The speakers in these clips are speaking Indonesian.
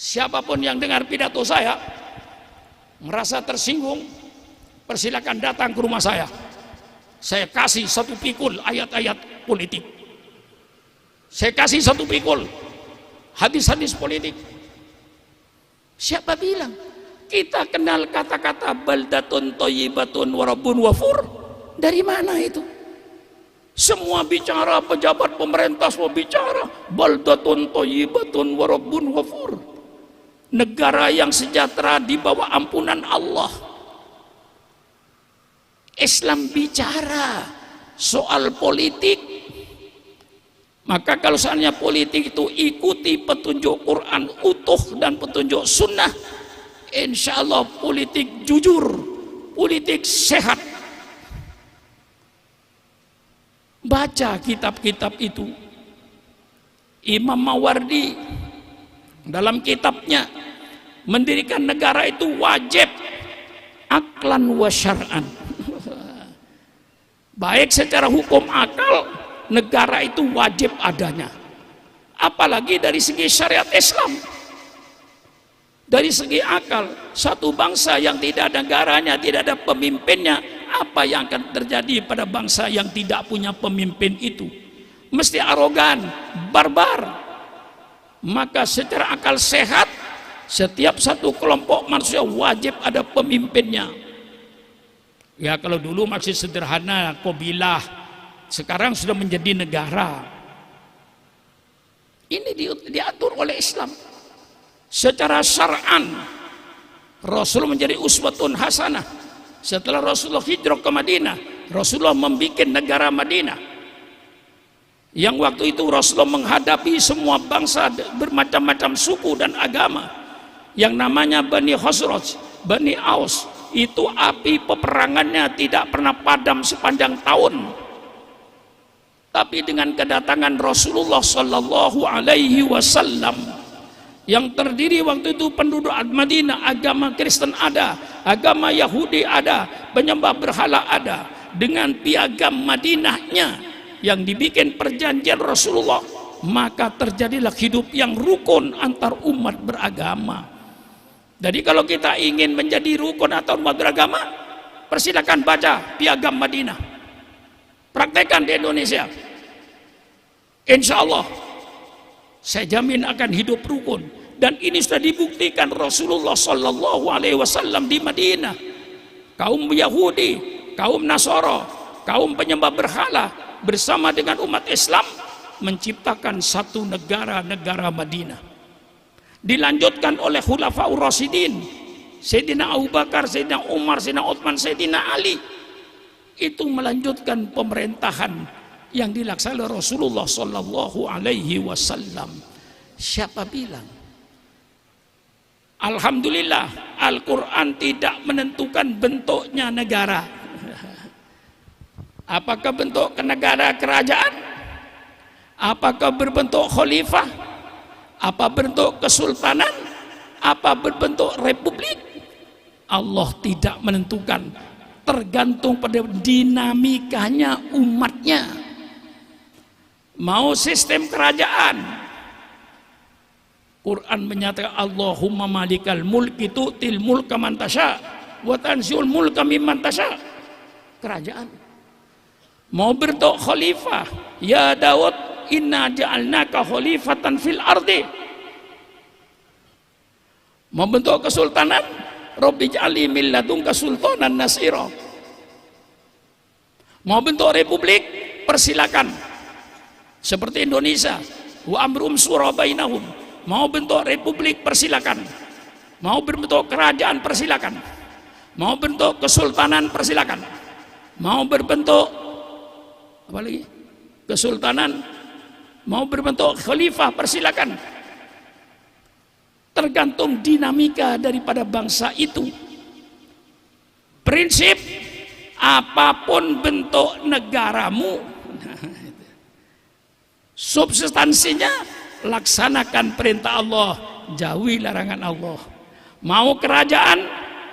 Siapapun yang dengar pidato saya merasa tersinggung, persilakan datang ke rumah saya. Saya kasih satu pikul ayat-ayat politik. Saya kasih satu pikul hadis-hadis politik. Siapa bilang kita kenal kata-kata baldatun thayyibatun wa rabbun ghafur? Dari mana itu? Semua bicara, pejabat pemerintah semua bicara baldatun thayyibatun wa rabbun ghafur. Negara yang sejahtera di bawah ampunan Allah. Islam bicara soal politik. Maka kalau seandainya politik itu ikuti petunjuk Quran utuh dan petunjuk sunnah, insya Allah politik jujur, politik sehat. Baca kitab-kitab itu. Imam Mawardi dalam kitabnya mendirikan negara itu wajib aklan wa syar'an. Baik secara hukum akal, negara itu wajib adanya. Apalagi dari segi syariat Islam. Dari segi akal, satu bangsa yang tidak ada negaranya, tidak ada pemimpinnya, apa yang akan terjadi pada bangsa yang tidak punya pemimpin itu? Mesti arogan, barbar. Maka secara akal sehat, setiap satu kelompok manusia wajib ada pemimpinnya. Ya kalau dulu masih sederhana, kabilah, sekarang sudah menjadi negara. Ini diatur oleh Islam. Secara syar'an, Rasul menjadi uswatun hasanah. Setelah Rasulullah hijrah ke Madinah, Rasulullah membuat negara Madinah. Yang waktu itu Rasulullah menghadapi semua bangsa bermacam-macam suku dan agama. Yang namanya Bani Khazraj, Bani Aus, itu api peperangannya tidak pernah padam sepanjang tahun. Tapi dengan kedatangan Rasulullah Sallallahu Alaihi Wasallam yang terdiri waktu itu penduduk Madinah, agama Kristen ada, agama Yahudi ada, penyembah berhala ada. Dengan piagam Madinahnya yang dibikin perjanjian Rasulullah, maka terjadilah hidup yang rukun antar umat beragama. Jadi kalau kita ingin menjadi rukun atau umat beragama, persilakan baca piagam Madinah, praktekkan di Indonesia. Insya Allah saya jamin akan hidup rukun. Dan ini sudah dibuktikan Rasulullah Sallallahu Alaihi Wasallam di Madinah. Kaum Yahudi, kaum Nasara, kaum penyembah berhala bersama dengan umat Islam menciptakan satu negara Madinah. Dilanjutkan oleh Khulafaur Rasyidin, Sayyidina Abu Bakar, Sayyidina Umar, Sayyidina Utsman, Sayyidina Ali. Itu melanjutkan pemerintahan yang dilaksanakan Rasulullah Sallallahu Alaihi Wasallam. Siapa bilang? Alhamdulillah, Al-Quran tidak menentukan bentuknya negara. Apakah bentuk negara kerajaan? Apakah berbentuk khalifah? Apa bentuk kesultanan? Apa berbentuk republik? Allah tidak menentukan, tergantung pada dinamikanya umatnya. Mau sistem kerajaan, Quran menyatakan Allahumma malikal mulki tu'til mulka man tasha wa tanzi'ul mulka mimman tasha. Kerajaan. Mau bentuk khalifah, ya Daud inna ja'alnaka khalifatan fil ardi. Membentuk kesultanan, Rabbi ja'ali min ladunka sultanan nasira. Mau bentuk republik, persilakan. Seperti Indonesia, wa amrum syura bainahum. Mau bentuk republik, persilakan. Mau berbentuk kerajaan, persilakan. Mau bentuk kesultanan, persilakan. Mau berbentuk apa lagi? Kesultanan, mau berbentuk khalifah, persilakan. Tergantung dinamika daripada bangsa itu. Prinsip, apapun bentuk negaramu, substansinya laksanakan perintah Allah, jauhi larangan Allah. Mau kerajaan,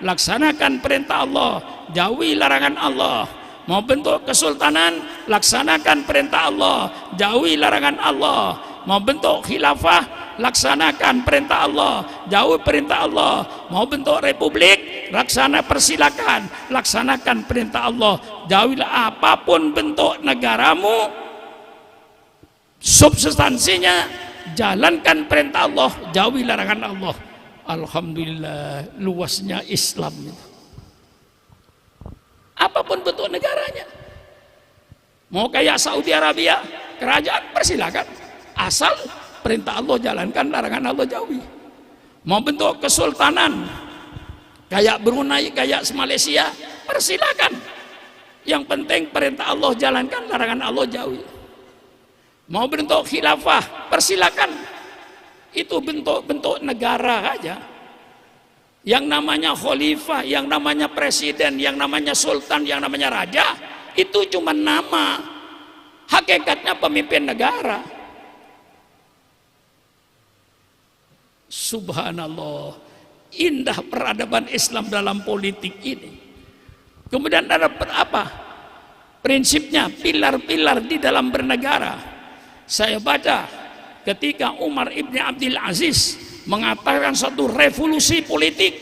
laksanakan perintah Allah, jauhi larangan Allah. Mau bentuk kesultanan, laksanakan perintah Allah, jauhi larangan Allah. Mau bentuk khilafah, laksanakan perintah Allah, jauhi perintah Allah. Mau bentuk republik, laksanakan perintah Allah. Jauhilah apapun bentuk negaramu, substansinya jalankan perintah Allah, jauhi larangan Allah. Alhamdulillah luasnya Islam itu. Apapun bentuk negaranya, mau kayak Saudi Arabia, kerajaan persilakan, asal perintah Allah jalankan, larangan Allah jauhi. Mau bentuk kesultanan kayak Brunei, kayak Malaysia, persilakan, yang penting perintah Allah jalankan, larangan Allah jauhi. Mau bentuk khilafah, persilakan, itu bentuk-bentuk negara aja. Yang namanya khalifah, yang namanya presiden, yang namanya sultan, yang namanya raja, itu cuma nama, hakikatnya pemimpin negara. Subhanallah, indah peradaban Islam dalam politik ini. Kemudian ada apa? Prinsipnya, pilar-pilar di dalam bernegara. Saya baca ketika Umar ibn Abdul Aziz mengatakan suatu revolusi politik.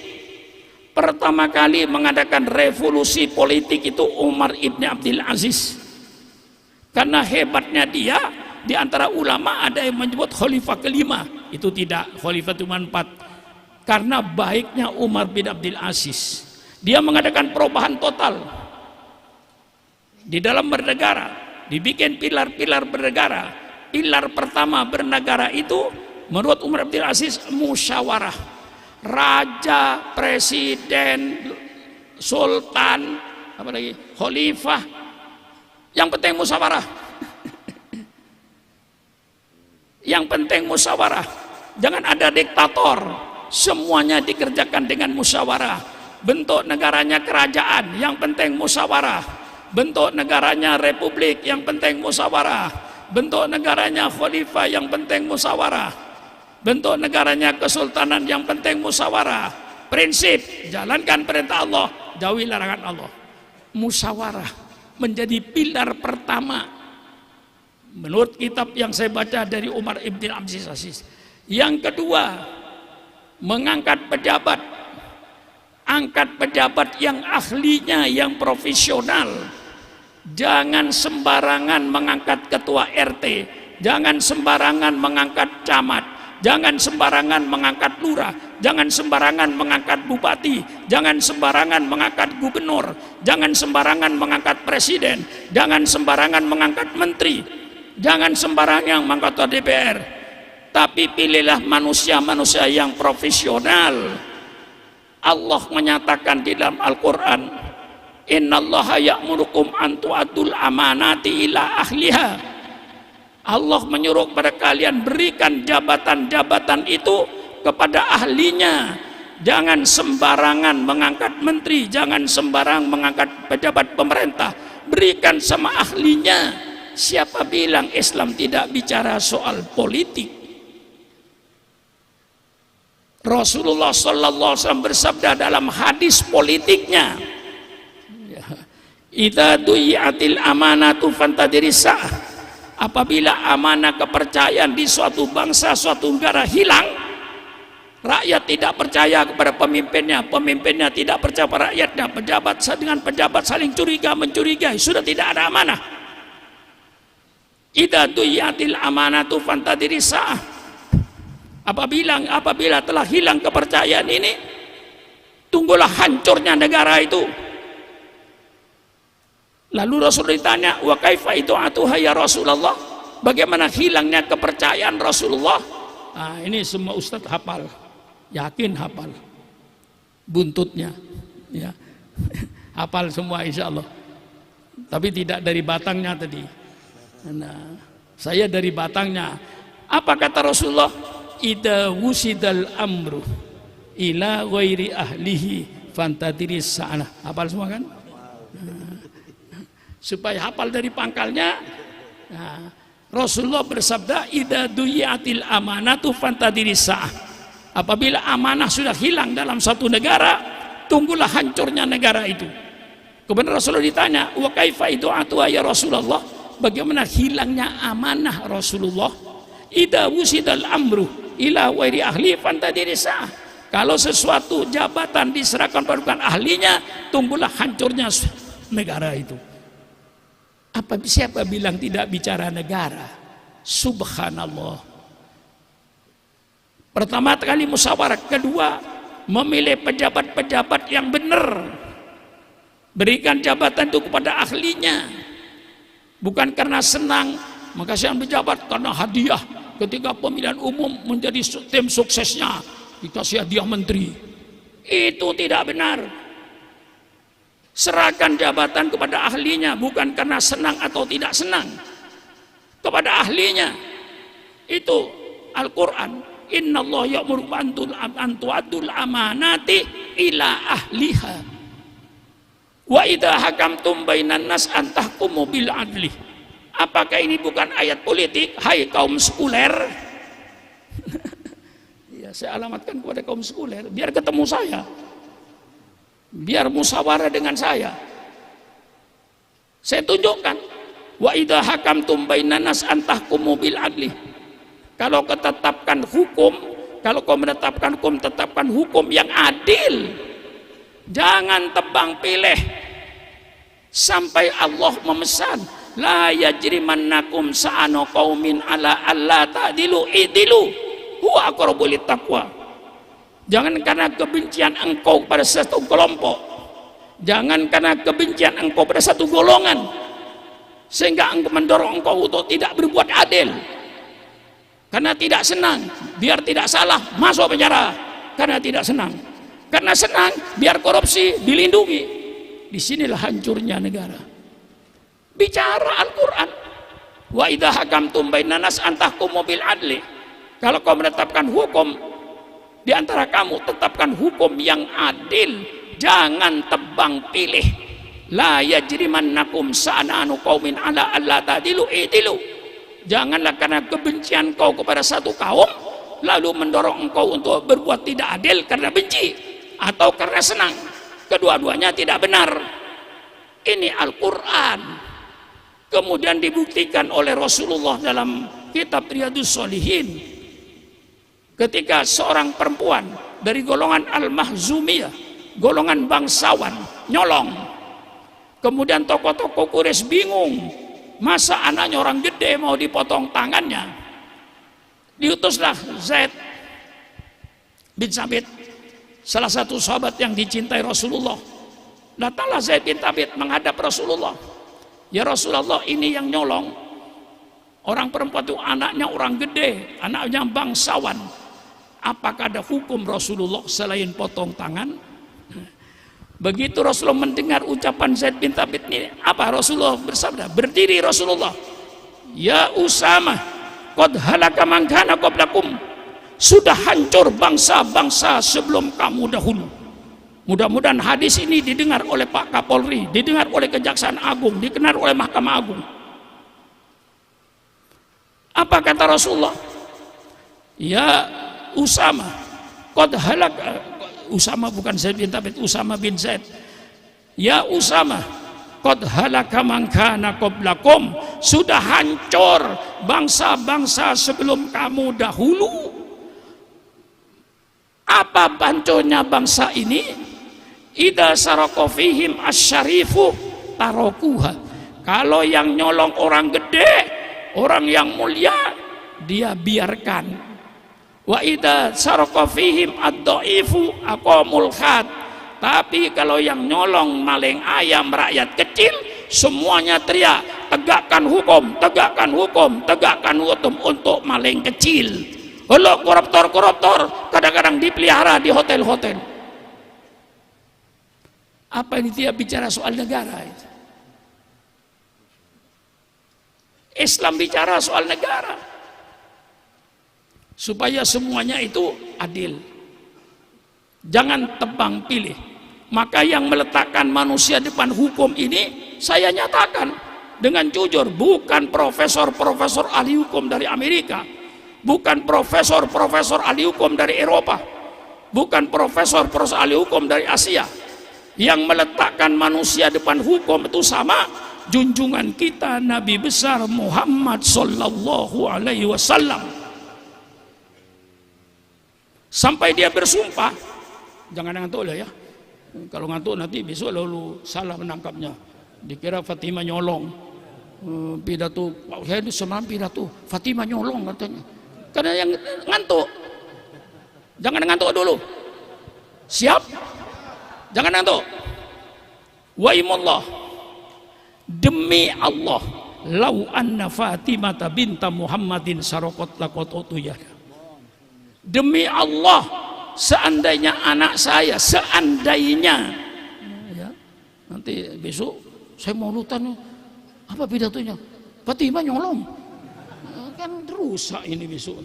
Pertama kali mengadakan revolusi politik itu Umar ibn Abdul Aziz. Karena hebatnya dia, di antara ulama ada yang menyebut khalifah kelima. Itu tidak, khalifah cuma 4. Karena baiknya Umar bin Abdul Aziz, dia mengadakan perubahan total di dalam bernegara. Dibikin pilar-pilar bernegara. Pilar pertama bernegara itu menurut Umar bin Abdul Aziz musyawarah. Raja, presiden, sultan, apa lagi, khalifah, yang penting musyawarah. Yang penting musyawarah. Jangan ada diktator. Semuanya dikerjakan dengan musyawarah. Bentuk negaranya kerajaan, yang penting musyawarah. Bentuk negaranya republik, yang penting musyawarah. Bentuk negaranya khalifah, yang penting musyawarah. Bentuk negaranya kesultanan, yang penting musyawarah. Prinsip, jalankan perintah Allah, jauhi larangan Allah. Musyawarah menjadi pilar pertama menurut kitab yang saya baca dari Umar ibn Abdul Aziz. Yang kedua, mengangkat pejabat. Angkat pejabat yang ahlinya, yang profesional. Jangan sembarangan mengangkat ketua RT, jangan sembarangan mengangkat camat, jangan sembarangan mengangkat lurah, jangan sembarangan mengangkat bupati, jangan sembarangan mengangkat gubernur, jangan sembarangan mengangkat presiden, jangan sembarangan mengangkat menteri, jangan sembarangan mengangkat ketua DPR. Tapi pilihlah manusia-manusia yang profesional. Allah menyatakan di dalam Al-Quran, innallaha ya'murukum an tu'addul amanati ila ahliha. Allah menyuruh kepada kalian berikan jabatan-jabatan itu kepada ahlinya. Jangan sembarangan mengangkat menteri, jangan sembarang mengangkat pejabat pemerintah. Berikan sama ahlinya. Siapa bilang Islam tidak bicara soal politik? Rasulullah sallallahu alaihi wasallam bersabda dalam hadis politiknya, idza du'iatil amanatu fantadrisa. Apabila amanah kepercayaan di suatu bangsa, suatu negara hilang, rakyat tidak percaya kepada pemimpinnya, pemimpinnya tidak percaya pada rakyatnya, pejabat dengan pejabat saling curiga mencurigai, sudah tidak ada amanah. Idza du'iatil amanatu fantadrisa. Apabila telah hilang kepercayaan ini, tunggulah hancurnya negara itu. Lalu Rasul ditanya, wa kaifa itu'atuha ya Rasulullah? Bagaimana hilangnya kepercayaan Rasulullah? Nah, ini semua ustadz hafal, yakin hafal buntutnya, ya. Hafal semua insya Allah. Tapi tidak dari batangnya tadi. Nah, saya dari batangnya. Apa kata Rasulullah? Idza wusidal amru ila ghairi ahlihi fantadiris sa'ana. Hafal semua kan? Supaya hafal dari pangkalnya. Nah, Rasulullah bersabda, idza du'iatil amanatu fantadiris sa'ah. Apabila amanah sudah hilang dalam satu negara, tunggulah hancurnya negara itu. Kemudian Rasulullah ditanya, wa kaifa itu'atu ya Rasulullah? Bagaimana hilangnya amanah Rasulullah? Idza wusidal amru, ila ghairi ahli fantadirisa. Kalau sesuatu jabatan diserahkan pada bukan ahlinya, tunggulah hancurnya negara itu. Siapa bilang tidak bicara negara? Subhanallah. Pertama kali musyawarah, kedua memilih pejabat-pejabat yang benar. Berikan jabatan itu kepada ahlinya. Bukan karena senang, maka saya pejabat karena hadiah. Ketika pemilihan umum menjadi tim suksesnya, dikasih hadiah menteri. Itu tidak benar. Serahkan jabatan kepada ahlinya, bukan karena senang atau tidak senang. Kepada ahlinya. Itu Al-Quran. Innallaha ya'muru an tu'addul amanati ila ahliha. Wa idza hakamtum bainan nas an tahkumu bil adli. Apakah ini bukan ayat politik? Hai kaum sekuler. Ya, saya alamatkan kepada kaum sekuler biar ketemu saya. Biar musyawarah dengan saya. Saya tunjukkan. Wa idza hakamtum bainan nas an tahkumu bil adli. Kalau ketetapkan hukum, kalau kau menetapkan hukum, tetapkan hukum yang adil. Jangan tebang pilih. Sampai Allah memesan, la yajrimannakum sa'anu qaumin ala alla ta'dilu idilu huwa aqrabu littaqwa. Jangan karena kebencian engkau pada satu kelompok, jangan karena kebencian engkau pada satu golongan sehingga engkau mendorong engkau untuk tidak berbuat adil. Karena tidak senang, biar tidak salah masuk penjara. Karena tidak senang, karena senang biar korupsi dilindungi. Disinilah hancurnya negara. Bicara Al-Quran. Wa idza hakamtum bainan nas an tahkumu bil adli. Kalau kau menetapkan hukum di antara kamu, tetapkan hukum yang adil. Jangan tebang pilih. La yajrimannakum sa'anu qaumin ala alla ta'dilu idilu. Janganlah karena kebencian kau kepada satu kaum lalu mendorong engkau untuk berbuat tidak adil karena benci atau karena senang. Kedua-duanya tidak benar. Ini Al-Quran. Kemudian dibuktikan oleh Rasulullah dalam kitab Riyadhus Shalihin. Ketika seorang perempuan dari golongan Al-Mahzumiyah, golongan bangsawan, nyolong. Kemudian tokoh-tokoh Quraisy bingung. Masa anaknya orang gede mau dipotong tangannya? Diutuslah Zaid bin Sabit, salah satu sahabat yang dicintai Rasulullah. Datanglah Zaid bin Sabit menghadap Rasulullah. Ya Rasulullah, ini yang nyolong orang perempuan itu anaknya orang gede, anaknya bangsawan. Apakah ada hukum Rasulullah selain potong tangan? Begitu Rasulullah mendengar ucapan Zaid bin Thabit ini, apa Rasulullah bersabda? Berdiri Rasulullah. Ya Usamah, qad halaka man kana qablakum. Sudah hancur bangsa-bangsa sebelum kamu dahulu. Mudah-mudahan hadis ini didengar oleh Pak Kapolri, didengar oleh Kejaksaan Agung, didengar oleh Mahkamah Agung. Apa kata Rasulullah? Ya Usamah, qad halaka. Usama bukan Zaid bin Thabit, Usama bin Zaid. Ya Usama, qad halaka man kana qablakum. Sudah hancur bangsa-bangsa sebelum kamu dahulu. Apa hancurnya bangsa ini? Idza saraka fihim asyarifu tarokuha. Kalau yang nyolong orang gede, orang yang mulia, dia biarkan. Wa idza saraka fihim ad-dhaifu aqamul khat. Tapi kalau yang nyolong maling ayam rakyat kecil, semuanya teriak, tegakkan hukum, tegakkan hukum, tegakkan hukum untuk maling kecil. Halo koruptor-koruptor kadang-kadang dipelihara di hotel-hotel. Apa ini dia bicara soal negara itu? Islam bicara soal negara. Supaya semuanya itu adil. Jangan tebang pilih. Maka yang meletakkan manusia depan hukum ini, saya nyatakan dengan jujur, bukan profesor-profesor ahli hukum dari Amerika, bukan profesor-profesor ahli hukum dari Eropa, bukan profesor-profesor ahli hukum dari Asia. Yang meletakkan manusia depan hukum itu sama junjungan kita Nabi besar Muhammad sallallahu alaihi wasallam. Sampai dia bersumpah, jangan ngantuk lah ya. Kalau ngantuk nanti besok lalu salah menangkapnya. Dikira Fatimah nyolong pidato. Saya itu semalam pidato Fatimah nyolong katanya. Karena yang ngantuk. Jangan ngantuk dulu. Siap? Jangan ngantuk. Waimullah, demi Allah, lau anna Fatimah binta Muhammadin sarokot lakototu yada. Demi Allah, seandainya anak saya, seandainya ya, nanti besok saya mau lutan apa pidatonya, Fatimah nyolong, kan rusak ini besok.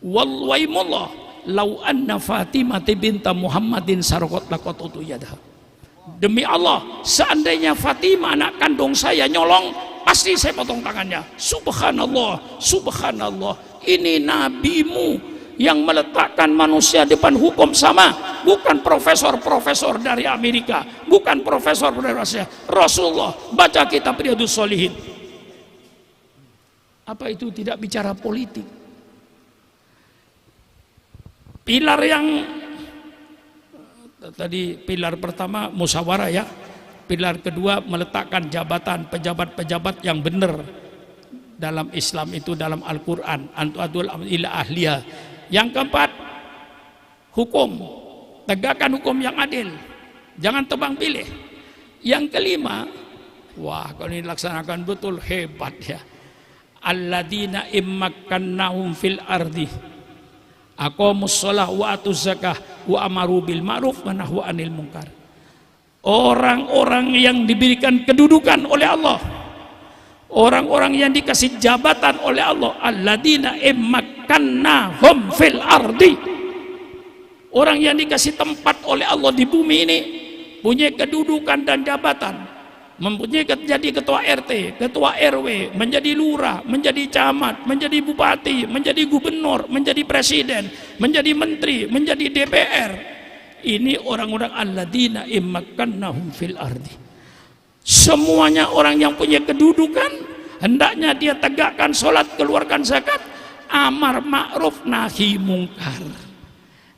Wallaimullah, lau anna Fatimah binta Muhammadin sarokot lakototu yada. Demi Allah, seandainya Fatimah anak kandung saya nyolong, pasti saya potong tangannya. Subhanallah, subhanallah. Ini nabimu yang meletakkan manusia depan hukum sama, bukan profesor-profesor dari Amerika, bukan profesor dari Rusia. Rasulullah. Baca kitab Riyadhus Shalihin. Apa itu tidak bicara politik? Pilar yang tadi, pilar pertama musyawarah ya, pilar kedua meletakkan jabatan pejabat-pejabat yang benar dalam Islam itu, dalam Al-Quran, antu'adul ila ahliya. Yang keempat, hukum, tegakkan hukum yang adil, jangan tebang pilih. Yang kelima, wah kalau ini dilaksanakan betul hebat ya, alladzina immakkannahum fil ardi aqamus shalah wa atuz zakah wa amaru bil ma'ruf wa nahu anil munkar. Orang-orang yang diberikan kedudukan oleh Allah, orang-orang yang dikasih jabatan oleh Allah, alladzina immakkannahum fil ardi, orang yang dikasih tempat oleh Allah di bumi ini, punya kedudukan dan jabatan, mempunyai jadi ketua RT, ketua RW, menjadi lurah, menjadi camat, menjadi bupati, menjadi gubernur, menjadi presiden, menjadi menteri, menjadi DPR. Ini orang-orang alladzina immakkannahum fil ardi. Semuanya orang yang punya kedudukan, hendaknya dia tegakkan sholat, keluarkan zakat, amar ma'ruf nahi mungkar.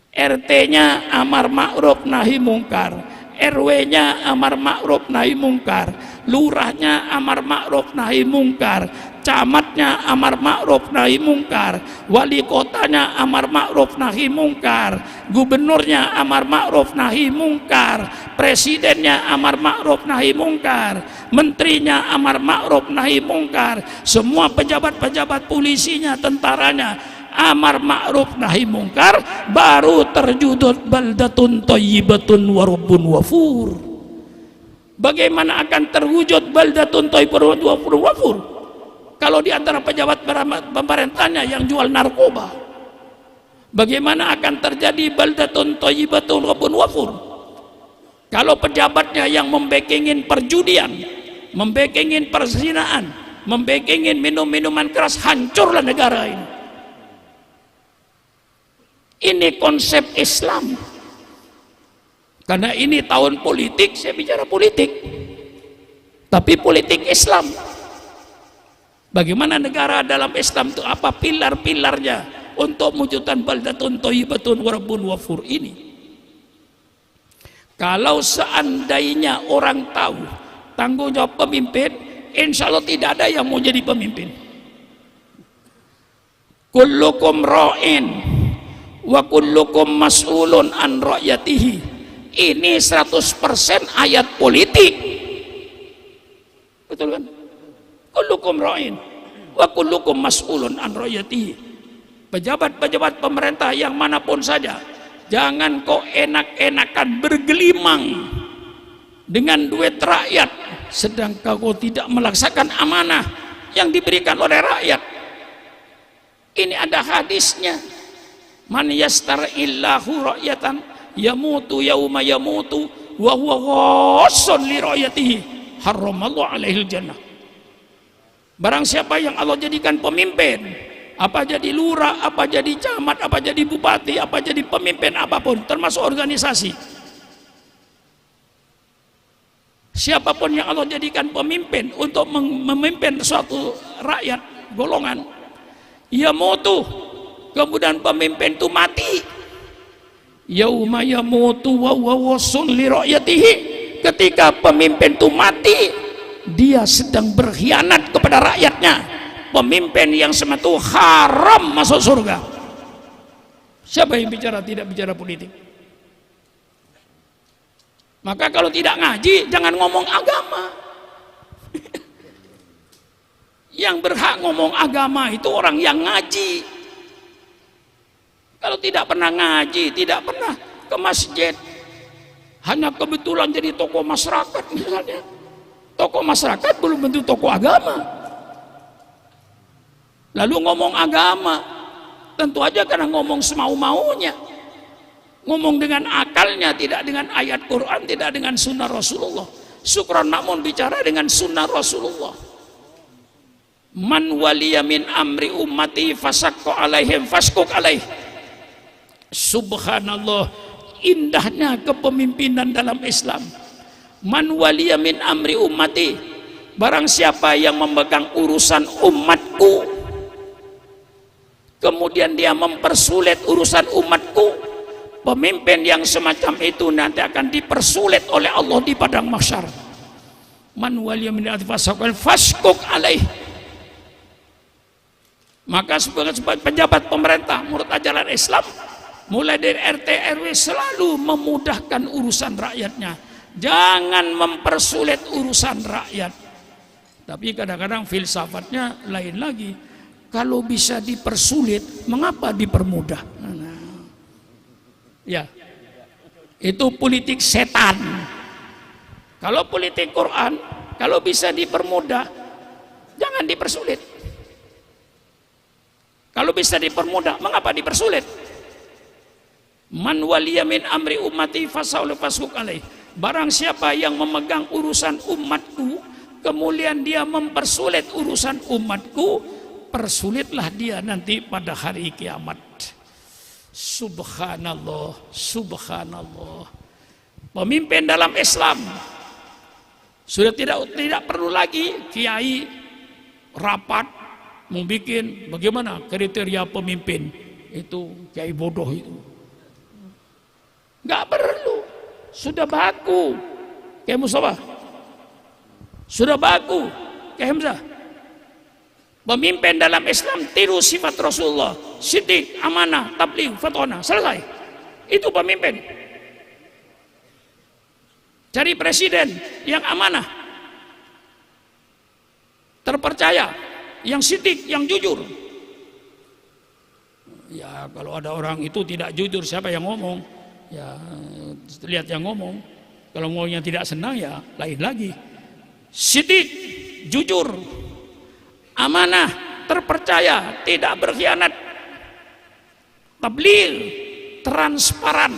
RT-nya amar ma'ruf nahi mungkar, RW-nya amar ma'ruf nahi mungkar, lurahnya amar ma'ruf nahi mungkar, camatnya amar ma'ruf nahi mungkar, wali kotanya amar ma'ruf nahi mungkar, gubernurnya amar ma'ruf nahi mungkar, presidennya amar ma'ruf nahi mungkar, menterinya amar ma'ruf nahi mungkar, semua pejabat-pejabat polisinya, tentaranya amar ma'ruf nahi mungkar, baru terjudut baldatun thayyibatun wa rabbun wafur. Bagaimana akan terwujud baldatun thayyibatun wa rabbun wafur kalau di antara pejabat pemerintahnya yang jual narkoba? Bagaimana akan terjadi baldatun thayyibatun wa rabbun wafur kalau pejabatnya yang membekengin perjudian, membekengin perzinaan, membekengin minum-minuman keras? Hancurlah negara ini. Ini konsep Islam. Karena ini tahun politik, saya bicara politik, tapi politik Islam. Bagaimana negara dalam Islam itu, apa pilar-pilarnya untuk mewujudkan baldatun thayyibatun wa rabbun wafur ini? Kalau seandainya orang tahu tanggung jawab pemimpin, insya Allah tidak ada yang mau jadi pemimpin. Kullukum ra'in wa kullukum mas'ulun an ra'yatihi. Ini 100% ayat politik, betul kan? Kullukum ra'in wa kullukum mas'ulun an ra'yatihi. Pejabat-pejabat pemerintah yang manapun saja, jangan kok enak-enakan bergelimang dengan duit rakyat sedangkan kau tidak melaksanakan amanah yang diberikan oleh rakyat. Ini ada hadisnya, man yastar'illahu ra'yatan yamutu yauma yamutu wa huwa ghassun li ra'yatihi haramallahu alaihil jannah. Barang siapa yang Allah jadikan pemimpin, apa jadi lurah, apa jadi camat, apa jadi bupati, apa jadi pemimpin apapun, termasuk organisasi, siapapun yang Allah jadikan pemimpin untuk memimpin suatu rakyat, golongan, yamutu kemudian pemimpin itu mati. Yauma yamutu wa huwa wasun li rakyatihi. Ketika pemimpin itu mati, dia sedang berkhianat kepada rakyatnya. Pemimpin yang semacam itu haram masuk surga. Siapa yang bicara tidak bicara politik? Maka kalau tidak ngaji, jangan ngomong agama. Yang berhak ngomong agama itu orang yang ngaji. Kalau tidak pernah ngaji, tidak pernah ke masjid, hanya kebetulan jadi tokoh masyarakat misalnya. Tokoh masyarakat belum tentu tokoh agama. Lalu ngomong agama, tentu aja karena ngomong semau-maunya. Ngomong dengan akalnya, tidak dengan ayat Quran, tidak dengan sunnah Rasulullah. Syukran namun bicara dengan sunnah Rasulullah. Man waliya min amri ummati fasakku alaihim faskuk alaih. Subhanallah, indahnya kepemimpinan dalam Islam. Man waliya min amri ummati, barang siapa yang memegang urusan umatku, kemudian dia mempersulit urusan umatku, pemimpin yang semacam itu nanti akan dipersulit oleh Allah di padang mahsyar. Man waliya min amri faskuk alaih. Maka sebagai pejabat pemerintah menurut ajaran Islam, mulai dari RT RW selalu memudahkan urusan rakyatnya, jangan mempersulit urusan rakyat. Tapi kadang-kadang filsafatnya lain lagi. Kalau bisa dipersulit, mengapa dipermudah? Ya, itu politik setan. Kalau politik Quran, kalau bisa dipermudah, jangan dipersulit. Kalau bisa dipermudah, mengapa dipersulit? Man waliya min amri ummati fasaul fasuk alaih. Barang siapa yang memegang urusan umatku, kemudian dia mempersulit urusan umatku, persulitlah dia nanti pada hari kiamat. Subhanallah, subhanallah. Pemimpin dalam Islam sudah tidak perlu lagi kiai rapat membuat bagaimana kriteria pemimpin itu, kiai bodoh itu. Nggak perlu, sudah baku Kiai Mustafa, sudah baku Kiai Hamzah. Pemimpin dalam Islam tiru sifat Rasulullah, siddiq, amanah, tabligh, fatona, selesai. Itu pemimpin. Cari presiden yang amanah, terpercaya, yang siddiq, yang jujur. Ya kalau ada orang itu tidak jujur, siapa yang ngomong? Ya lihat yang ngomong. Kalau ngomongnya tidak senang ya lain lagi. Siddiq, jujur, amanah, terpercaya, tidak berkhianat. Tabligh, transparan.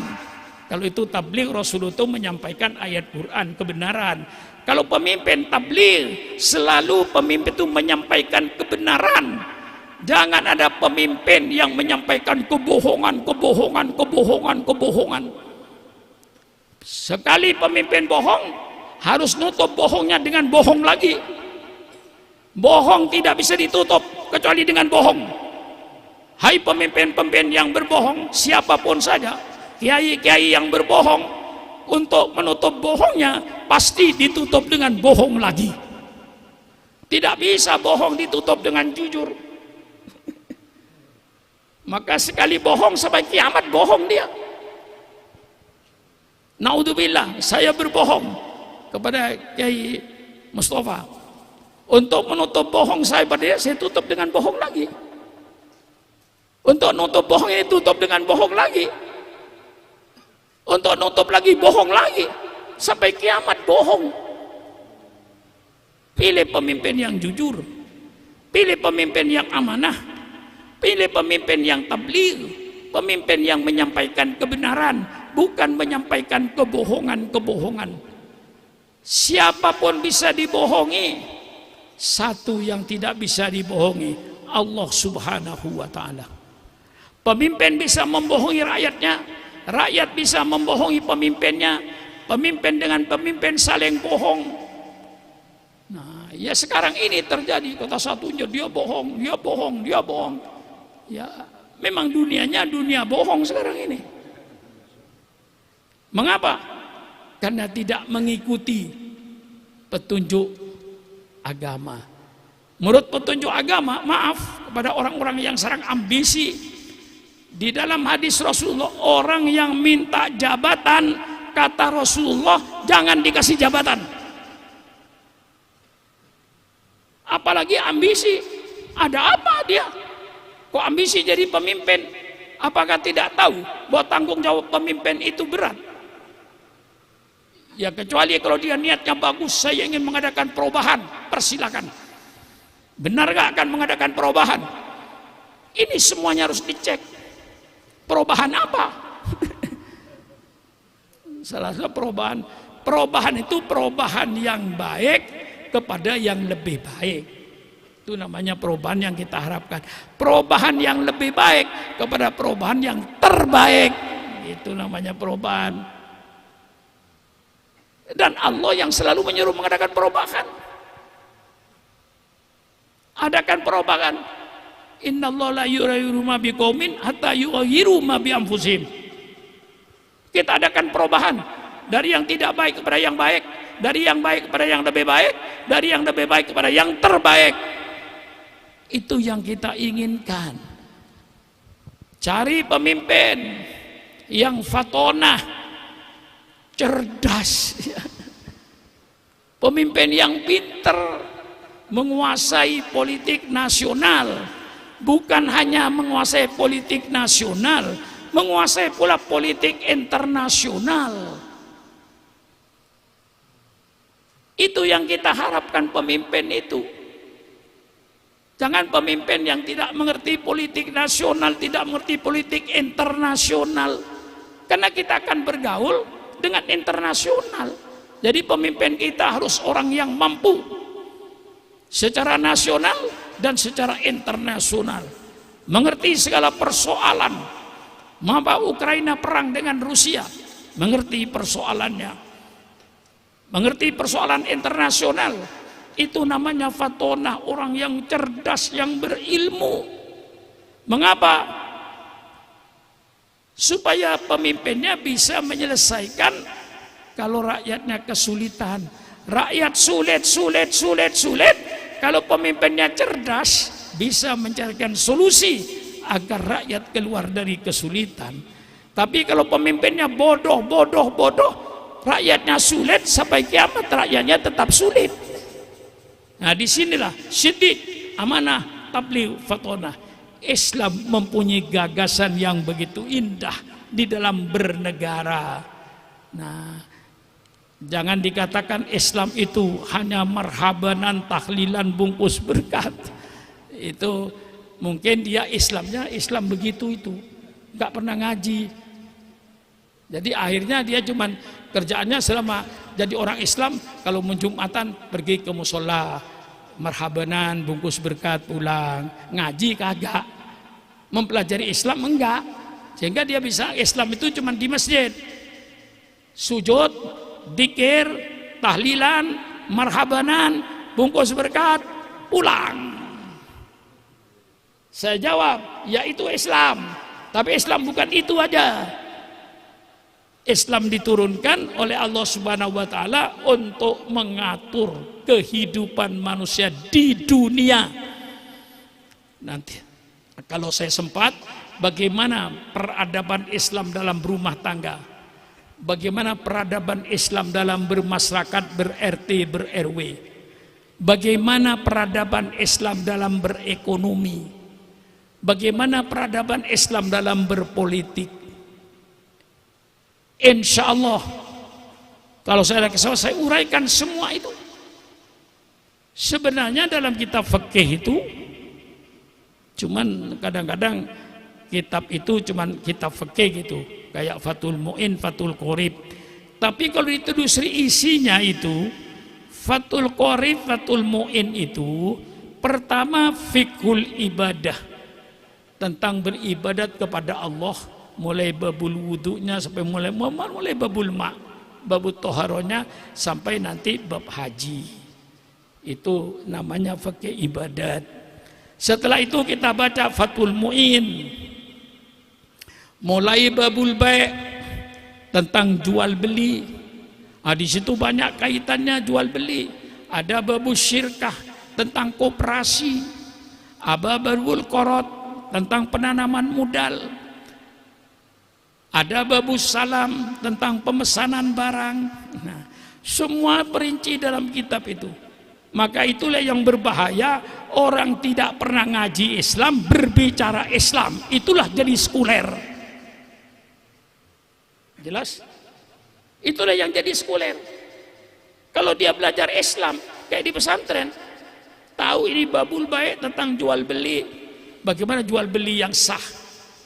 Kalau itu tabligh, Rasulullah itu menyampaikan ayat Quran, kebenaran. Kalau pemimpin tabligh, selalu pemimpin itu menyampaikan kebenaran. Jangan ada pemimpin yang menyampaikan kebohongan, kebohongan, kebohongan, kebohongan. Sekali pemimpin bohong, harus nutup bohongnya dengan bohong lagi. Bohong tidak bisa ditutup kecuali dengan bohong. Hai pemimpin-pemimpin yang berbohong, siapapun saja, kiai-kiai yang berbohong, untuk menutup bohongnya pasti ditutup dengan bohong lagi. Tidak bisa bohong ditutup dengan jujur. Maka sekali bohong sampai kiamat bohong dia. Naudzubillah, saya berbohong kepada Kiai Mustafa. Untuk menutup bohong saya pada dia, saya tutup dengan bohong lagi. Untuk nutup bohong ini tutup dengan bohong lagi. Untuk nutup lagi bohong lagi. Sampai kiamat bohong. Pilih pemimpin yang jujur. Pilih pemimpin yang amanah. Pilih pemimpin yang tabligh, pemimpin yang menyampaikan kebenaran, bukan menyampaikan kebohongan-kebohongan. Siapapun bisa dibohongi, satu yang tidak bisa dibohongi, Allah Subhanahu wa ta'ala. Pemimpin bisa membohongi rakyatnya, rakyat bisa membohongi pemimpinnya, pemimpin dengan pemimpin saling bohong. Nah, ya sekarang ini terjadi, kata satunya dia bohong, dia bohong, dia bohong. Ya, Memang dunianya dunia bohong sekarang ini. Mengapa? Karena tidak mengikuti petunjuk agama. Menurut petunjuk agama, maaf kepada orang-orang yang serang ambisi, di dalam hadis Rasulullah, orang yang minta jabatan, kata Rasulullah, jangan dikasih jabatan. Apalagi ambisi. Ada apa dia? Kok ambisi jadi pemimpin? Apakah tidak tahu bahwa tanggung jawab pemimpin itu berat? Ya kecuali kalau dia niatnya bagus, saya ingin mengadakan perubahan, persilakan. Benar gak akan mengadakan perubahan? Ini semuanya harus dicek. Perubahan apa? Salah satu perubahan itu perubahan yang baik kepada yang lebih baik. Itu namanya perubahan yang kita harapkan. Perubahan yang lebih baik kepada perubahan yang terbaik. Itu namanya perubahan. Dan Allah yang selalu menyuruh mengadakan perubahan. Adakan perubahan. Innallaha la yughayyiru ma biqaumin hatta yughayyiru ma bi anfusihim. Kita adakan perubahan dari yang tidak baik kepada yang baik, dari yang baik kepada yang lebih baik, dari yang lebih baik kepada yang terbaik. Itu yang kita inginkan. Cari pemimpin yang fatonah, cerdas, pemimpin yang pinter, menguasai politik nasional, bukan hanya menguasai politik nasional, menguasai pula politik internasional. Itu yang kita harapkan pemimpin itu. Jangan pemimpin yang tidak mengerti politik nasional, tidak mengerti politik internasional. Karena kita akan bergaul dengan internasional. Jadi pemimpin kita harus orang yang mampu secara nasional dan secara internasional, mengerti segala persoalan. Mengapa Ukraina perang dengan Rusia? Mengerti persoalannya, mengerti persoalan internasional. Itu namanya fatonah, orang yang cerdas, yang berilmu. Mengapa? Supaya pemimpinnya bisa menyelesaikan kalau rakyatnya kesulitan. Rakyat sulit. Kalau pemimpinnya cerdas, bisa mencarikan solusi agar rakyat keluar dari kesulitan. Tapi kalau pemimpinnya bodoh, rakyatnya sulit, sampai kiamat rakyatnya tetap sulit. Nah disinilah siddiq, amanah, tabligh, fatonah. Islam mempunyai gagasan yang begitu indah di dalam bernegara. Nah, jangan dikatakan Islam itu hanya marhabanan, tahlilan, bungkus berkat. Itu mungkin dia Islamnya Islam begitu itu, nggak pernah ngaji. Jadi akhirnya dia cuman kerjaannya selama jadi orang Islam, kalau menjumatan pergi ke musola, marhabanan, bungkus berkat, pulang. Ngaji kagak, mempelajari Islam enggak. Sehingga dia bisa Islam itu cuman di masjid, sujud, dzikir, tahlilan, marhabanan, bungkus berkat, pulang. Saya jawab, ya itu Islam. Tapi Islam bukan itu aja. Islam diturunkan oleh Allah Subhanahu wa taala untuk mengatur kehidupan manusia di dunia. Nanti kalau saya sempat, bagaimana peradaban Islam dalam berumah tangga? Bagaimana peradaban Islam dalam bermasyarakat, ber-RT, ber-RW? Bagaimana peradaban Islam dalam berekonomi? Bagaimana peradaban Islam dalam berpolitik? Insya Allah kalau saya ada kesempatan, saya uraikan semua itu. Sebenarnya dalam kitab fikih itu cuman kadang-kadang kitab itu cuman kitab fikih gitu, kayak Fathul Mu'in, Fathul Qorib. Tapi kalau ditelusuri isinya itu, Fathul Qorib, Fathul Mu'in itu pertama fiqhul ibadah, tentang beribadat kepada Allah, mulai babul wudunya sampai mulai babul babul toharonya sampai nanti bab haji. Itu namanya fikih ibadat. Setelah itu kita baca Fathul Mu'in. mulai babul bai' tentang jual beli. Di situ banyak kaitannya jual beli. Ada babul syirkah tentang koperasi, babul qarad tentang penanaman modal, ada babus salam tentang pemesanan barang. Nah, semua perinci dalam kitab itu. Maka itulah yang berbahaya, orang tidak pernah ngaji Islam berbicara Islam, itulah jadi sekuler. Jelas? Itulah yang jadi sekuler. Kalau dia belajar Islam kayak di pesantren, tahu ini babul bai' tentang jual beli, bagaimana jual beli yang sah,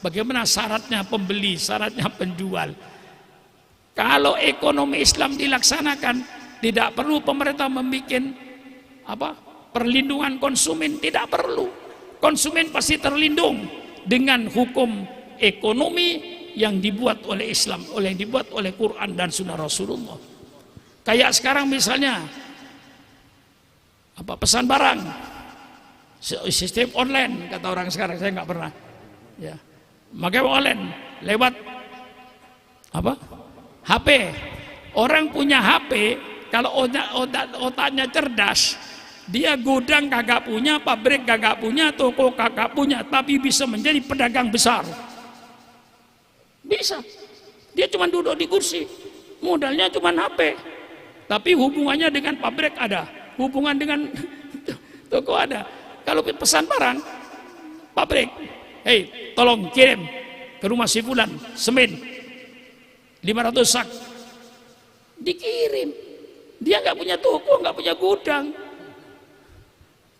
bagaimana syaratnya pembeli, syaratnya penjual. Kalau ekonomi Islam dilaksanakan, tidak perlu pemerintah membuat perlindungan konsumen, tidak perlu. Konsumen pasti terlindung dengan hukum ekonomi yang dibuat oleh Islam, yang dibuat oleh Quran dan Sunnah Rasulullah. Kayak sekarang misalnya pesan barang, sistem online kata orang sekarang, saya nggak pernah. Ya, makanya online lewat HP. Orang punya HP, kalau otaknya cerdas, dia gudang kagak punya, pabrik kagak punya, toko kagak punya, tapi bisa menjadi pedagang besar. Bisa. Dia cuma duduk di kursi, modalnya cuma HP, tapi hubungannya dengan pabrik ada, hubungan dengan toko ada. Kalau pesan barang, pabrik, hey, tolong kirim ke rumah si fulan semen 500 sak, dikirim. Dia nggak punya toko, nggak punya gudang,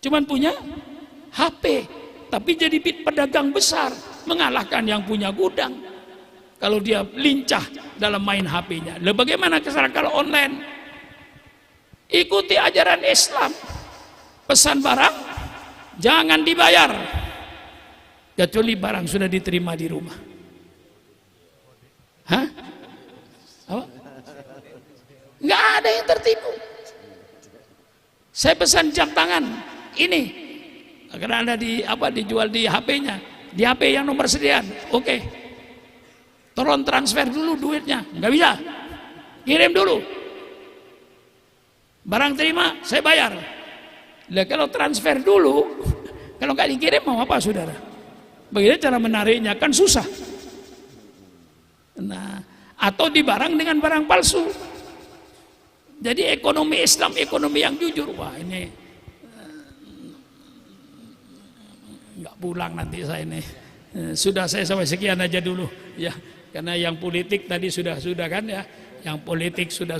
cuman punya HP, tapi jadi pedagang besar, mengalahkan yang punya gudang. Kalau dia lincah dalam main HP-nya. Lalu bagaimana kesalahan kalau online? Ikuti ajaran Islam. Pesan barang jangan dibayar kecuali barang sudah diterima di rumah. Hah? Apa? Nggak ada yang tertipu. Saya pesan jam tangan ini, karena ada dijual di HP-nya, di HP yang nomor sekian. Oke. Tolong transfer dulu duitnya. Nggak bisa, kirim dulu, barang terima saya bayar. Lah kalau transfer dulu, kalau nggak dikirim mau apa saudara? Bagaimana cara menariknya, kan susah. Nah, atau di barang dengan barang palsu. Jadi ekonomi Islam ekonomi yang jujur. Wah, ini nggak pulang nanti saya ini. Sudah, saya sampai sekian aja dulu ya. Karena yang politik tadi sudah kan ya, yang politik sudah,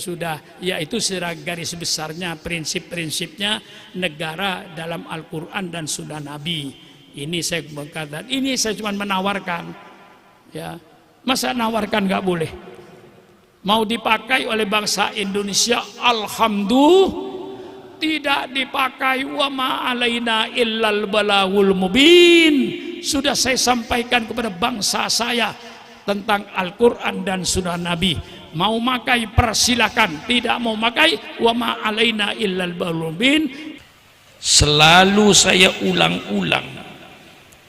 ya itu secara garis besarnya prinsip-prinsipnya negara dalam Al-Quran dan Sunnah Nabi. Ini saya berkata, ini saya cuma menawarkan, ya masa nawarkan nggak boleh? Mau dipakai oleh bangsa Indonesia, alhamdulillah, tidak dipakai. Wa ma alaina illal balagul mubin. Sudah saya sampaikan kepada bangsa saya tentang Al-Quran dan Sunnah Nabi. Mau makai persilakan, tidak mau makai wa ma alaina illal balagul mubin. Selalu saya ulang-ulang,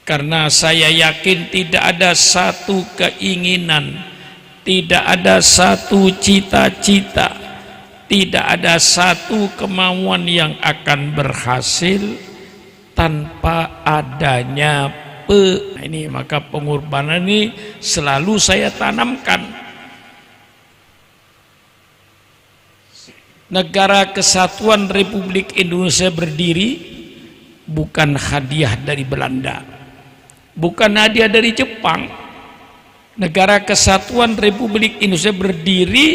karena saya yakin tidak ada satu keinginan, tidak ada satu cita-cita, tidak ada satu kemauan yang akan berhasil tanpa adanya ini. Maka pengorbanan ini selalu saya tanamkan. Negara Kesatuan Republik Indonesia berdiri bukan hadiah dari Belanda, bukan hadiah dari Jepang. Negara Kesatuan Republik Indonesia berdiri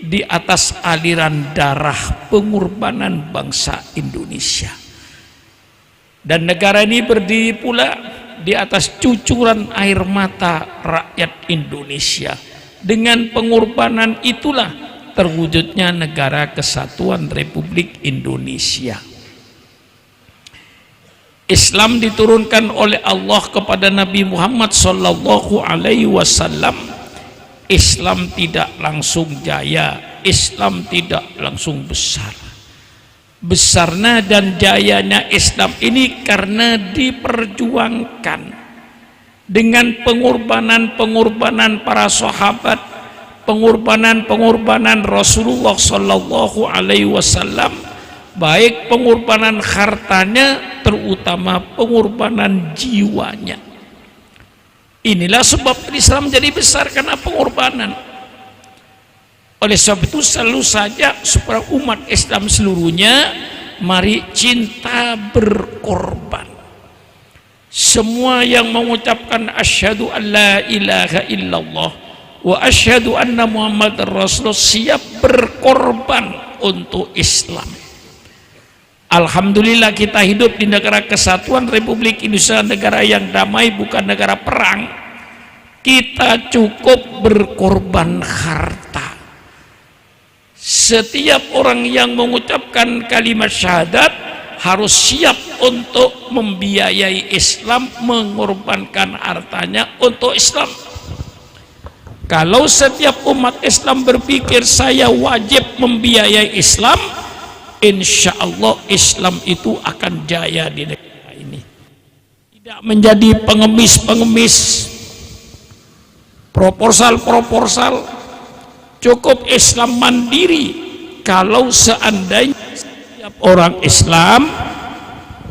di atas aliran darah pengorbanan bangsa Indonesia. Dan negara ini berdiri pula di atas cucuran air mata rakyat Indonesia. Dengan pengorbanan itulah terwujudnya Negara Kesatuan Republik Indonesia. Islam diturunkan oleh Allah kepada Nabi Muhammad sallallahu alaihi wasallam. Islam tidak langsung jaya, Islam tidak langsung besar. Besarnya dan jayanya Islam ini karena diperjuangkan, dengan pengorbanan para sahabat, pengorbanan Rasulullah Sallallahu Alaihi Wasallam, baik pengorbanan hartanya, terutama pengorbanan jiwanya. Inilah sebab Islam jadi besar, karena pengorbanan. Oleh sebab itu selalu saja supaya umat Islam seluruhnya, mari cinta berkorban. Semua yang mengucapkan asyhadu an la ilaha illallah wa asyhadu anna muhammadar rasulullah siap berkorban untuk Islam. Alhamdulillah kita hidup di negara kesatuan Republik Indonesia, negara yang damai, bukan negara perang. Kita cukup berkorban harta. Setiap orang yang mengucapkan kalimat syahadat harus siap untuk membiayai Islam, mengorbankan hartanya untuk Islam. Kalau setiap umat Islam berpikir saya wajib membiayai Islam, insya Allah Islam itu akan jaya di negara ini. Tidak menjadi pengemis-pengemis, proposal, cukup Islam mandiri. Kalau seandainya setiap orang Islam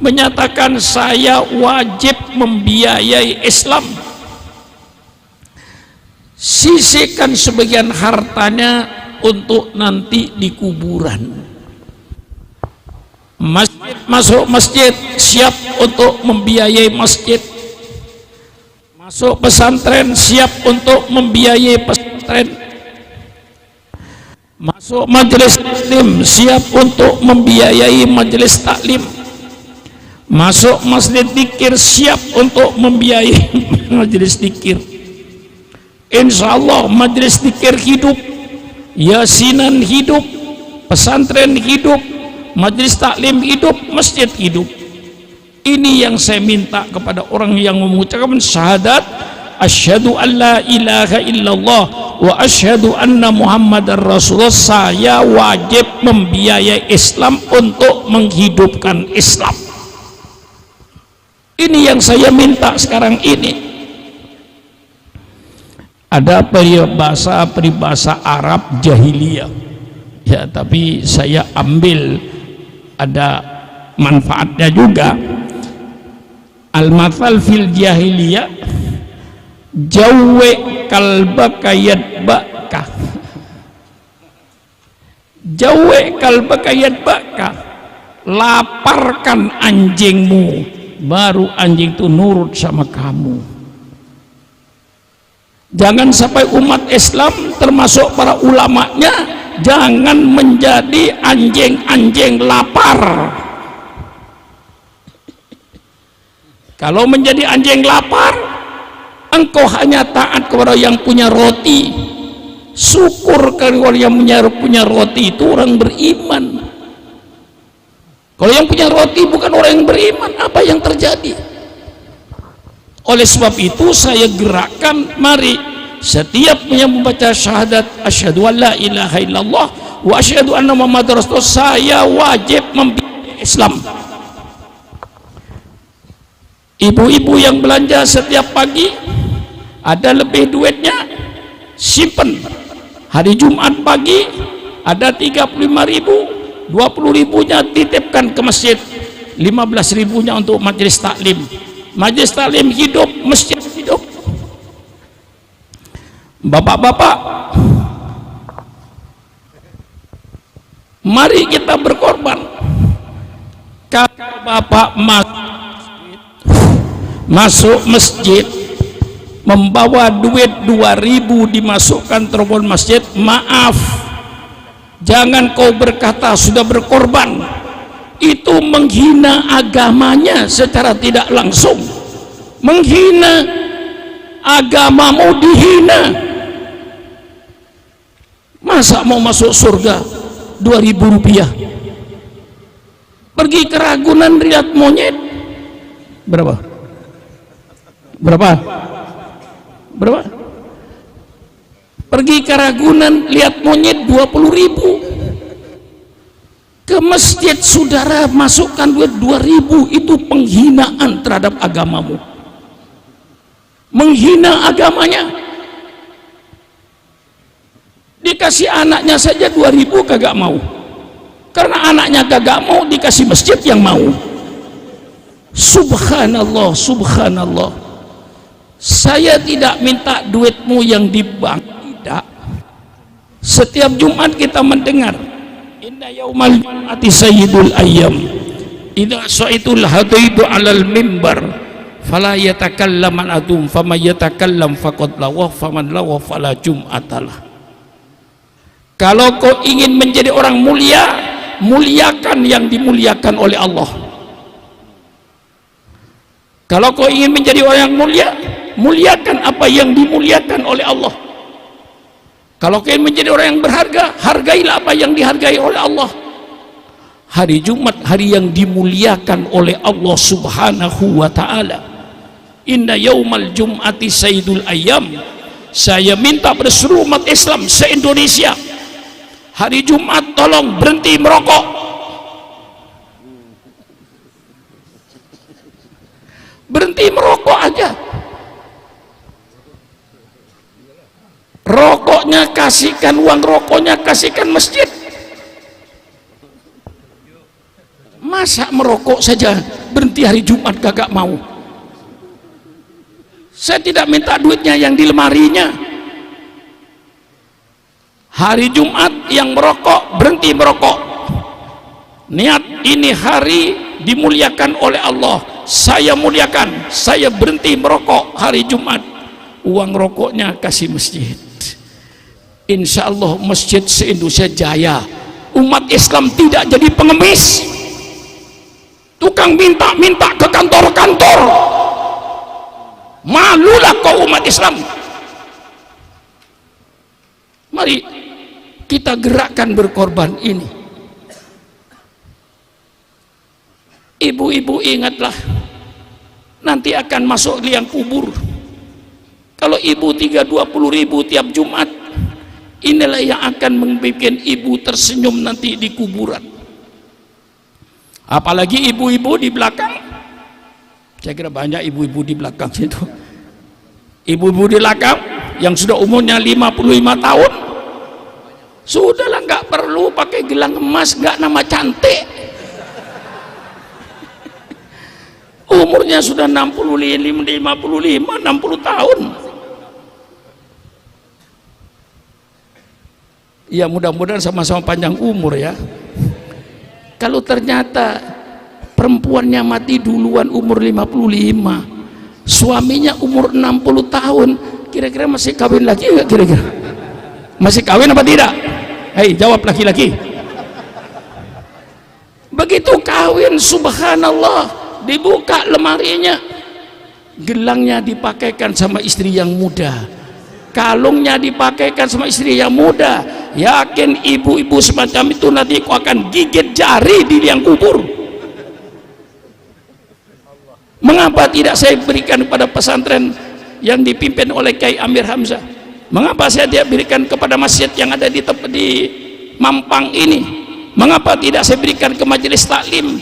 menyatakan saya wajib membiayai Islam, sisihkan sebagian hartanya untuk nanti di kuburan. Masuk masjid, siap untuk membiayai masjid. Masuk pesantren, siap untuk membiayai pesantren. Masuk majelis taklim, siap untuk membiayai majelis taklim. Masuk masjid zikir, siap untuk membiayai majelis zikir. Insya Allah majelis zikir hidup, yasinan hidup, pesantren hidup, majelis taklim hidup, masjid hidup. Ini yang saya minta kepada orang yang mengucapkan syahadat asyhadu an la ilaha illallah wa asyhadu anna muhammadar rasulullah, saya wajib membiayai Islam untuk menghidupkan Islam. Ini yang saya minta sekarang ini. Ada peribahasa Arab jahiliyah, ya, tapi saya ambil ada manfaatnya juga. Al-mathal fil jahiliyah jawwe kalbaka yadbaka, jawwe kalbaka yadbaka, laparkan anjingmu baru anjing itu nurut sama kamu. Jangan sampai umat Islam termasuk para ulamanya jangan menjadi anjing-anjing lapar. Kalau menjadi anjing lapar, engkau hanya taat kepada yang punya roti. Syukur kalau yang punya roti itu orang beriman. Kalau yang punya roti bukan orang yang beriman, apa yang terjadi? Oleh sebab itu saya gerakkan, mari setiap yang membaca syahadat asyhadu an la ilaha illallah wa asyhadu anna muhammadar rasulullah, saya wajib membiayai Islam. Ibu-ibu yang belanja setiap pagi, ada lebih duitnya, simpen. Hari Jumat pagi ada 35.000, 20.000-nya titipkan ke masjid, 15.000-nya untuk majelis taklim. Majelis taklim hidup, masjid hidup. Bapak-bapak, mari kita berkorban. Kalau bapak masuk masjid membawa duit 2.000 dimasukkan teropon masjid, maaf, jangan kau berkata sudah berkorban. Itu menghina agamanya secara tidak langsung. Menghina agamamu, dihina. Masa mau masuk surga 2.000 rupiah? Pergi ke Ragunan lihat monyet berapa? Pergi ke Ragunan lihat monyet 20.000. Ke masjid saudara masukkan duit 2.000, itu penghinaan terhadap agamamu. menghina agamanya. Dikasih anaknya saja 2.000 kagak mau, karena anaknya kagak mau dikasih masjid yang mau. Subhanallah, subhanallah. Saya tidak minta duitmu yang di bank, tidak. Setiap Jumat kita mendengar inna yaumal jum'ati sayyidul ayyam idza sa'idul hadaidu alal mimbar fala yatakallam adum faman yatakallam faqad lawa faman lawa fala jum'atalah. Kalau kau ingin menjadi orang mulia, muliakan yang dimuliakan oleh Allah. Kalau kau ingin menjadi orang yang mulia, muliakan apa yang dimuliakan oleh Allah. Kalau kau ingin menjadi orang yang berharga, hargailah apa yang dihargai oleh Allah. Hari Jumat, hari yang dimuliakan oleh Allah subhanahu wa ta'ala. Inna yaumal jum'ati sayyidul ayyam. Saya minta pada seluruh umat Islam se-Indonesia, hari Jumat tolong berhenti merokok. Berhenti merokok aja. Rokoknya kasihkan, uang rokoknya kasihkan masjid. Masa merokok saja berhenti hari Jumat kagak mau? Saya tidak minta duitnya yang di lemarinya. Hari Jumat yang merokok berhenti merokok. Niat ini hari dimuliakan oleh Allah. Saya muliakan, saya berhenti merokok hari Jumat. Uang rokoknya kasih masjid. Insya Allah masjid se-Indonesia jaya. Umat Islam tidak jadi pengemis, tukang minta-minta ke kantor-kantor. Malulah kau umat Islam. Mari kita gerakkan berkorban ini. Ibu-ibu ingatlah, nanti akan masuk liang kubur. Kalau ibu 20.000 tiap Jumat, inilah yang akan membuat ibu tersenyum nanti di kuburan. Apalagi ibu-ibu di belakang. Saya kira banyak ibu-ibu di belakang situ. Ibu-ibu di belakang yang sudah umurnya 55 tahun, sudahlah, nggak perlu pakai gelang emas, nggak nama cantik. Umurnya sudah 65, 60 tahun. Ya mudah-mudahan sama-sama panjang umur ya. Kalau ternyata perempuannya mati duluan umur 55, suaminya umur 60 tahun, kira-kira masih kawin lagi enggak kira-kira? Masih kawin apa tidak? Hei, jawab laki-laki. Begitu kawin, subhanallah, dibuka lemarinya, gelangnya dipakaikan sama istri yang muda, kalungnya dipakaikan sama istri yang muda. Yakin ibu-ibu semacam itu nanti kau akan gigit jari di liang kubur. Mengapa tidak saya berikan kepada pesantren yang dipimpin oleh Kiai Amir Hamzah? Mengapa saya tidak berikan kepada masjid yang ada di Mampang ini? Mengapa tidak saya berikan ke majelis taklim,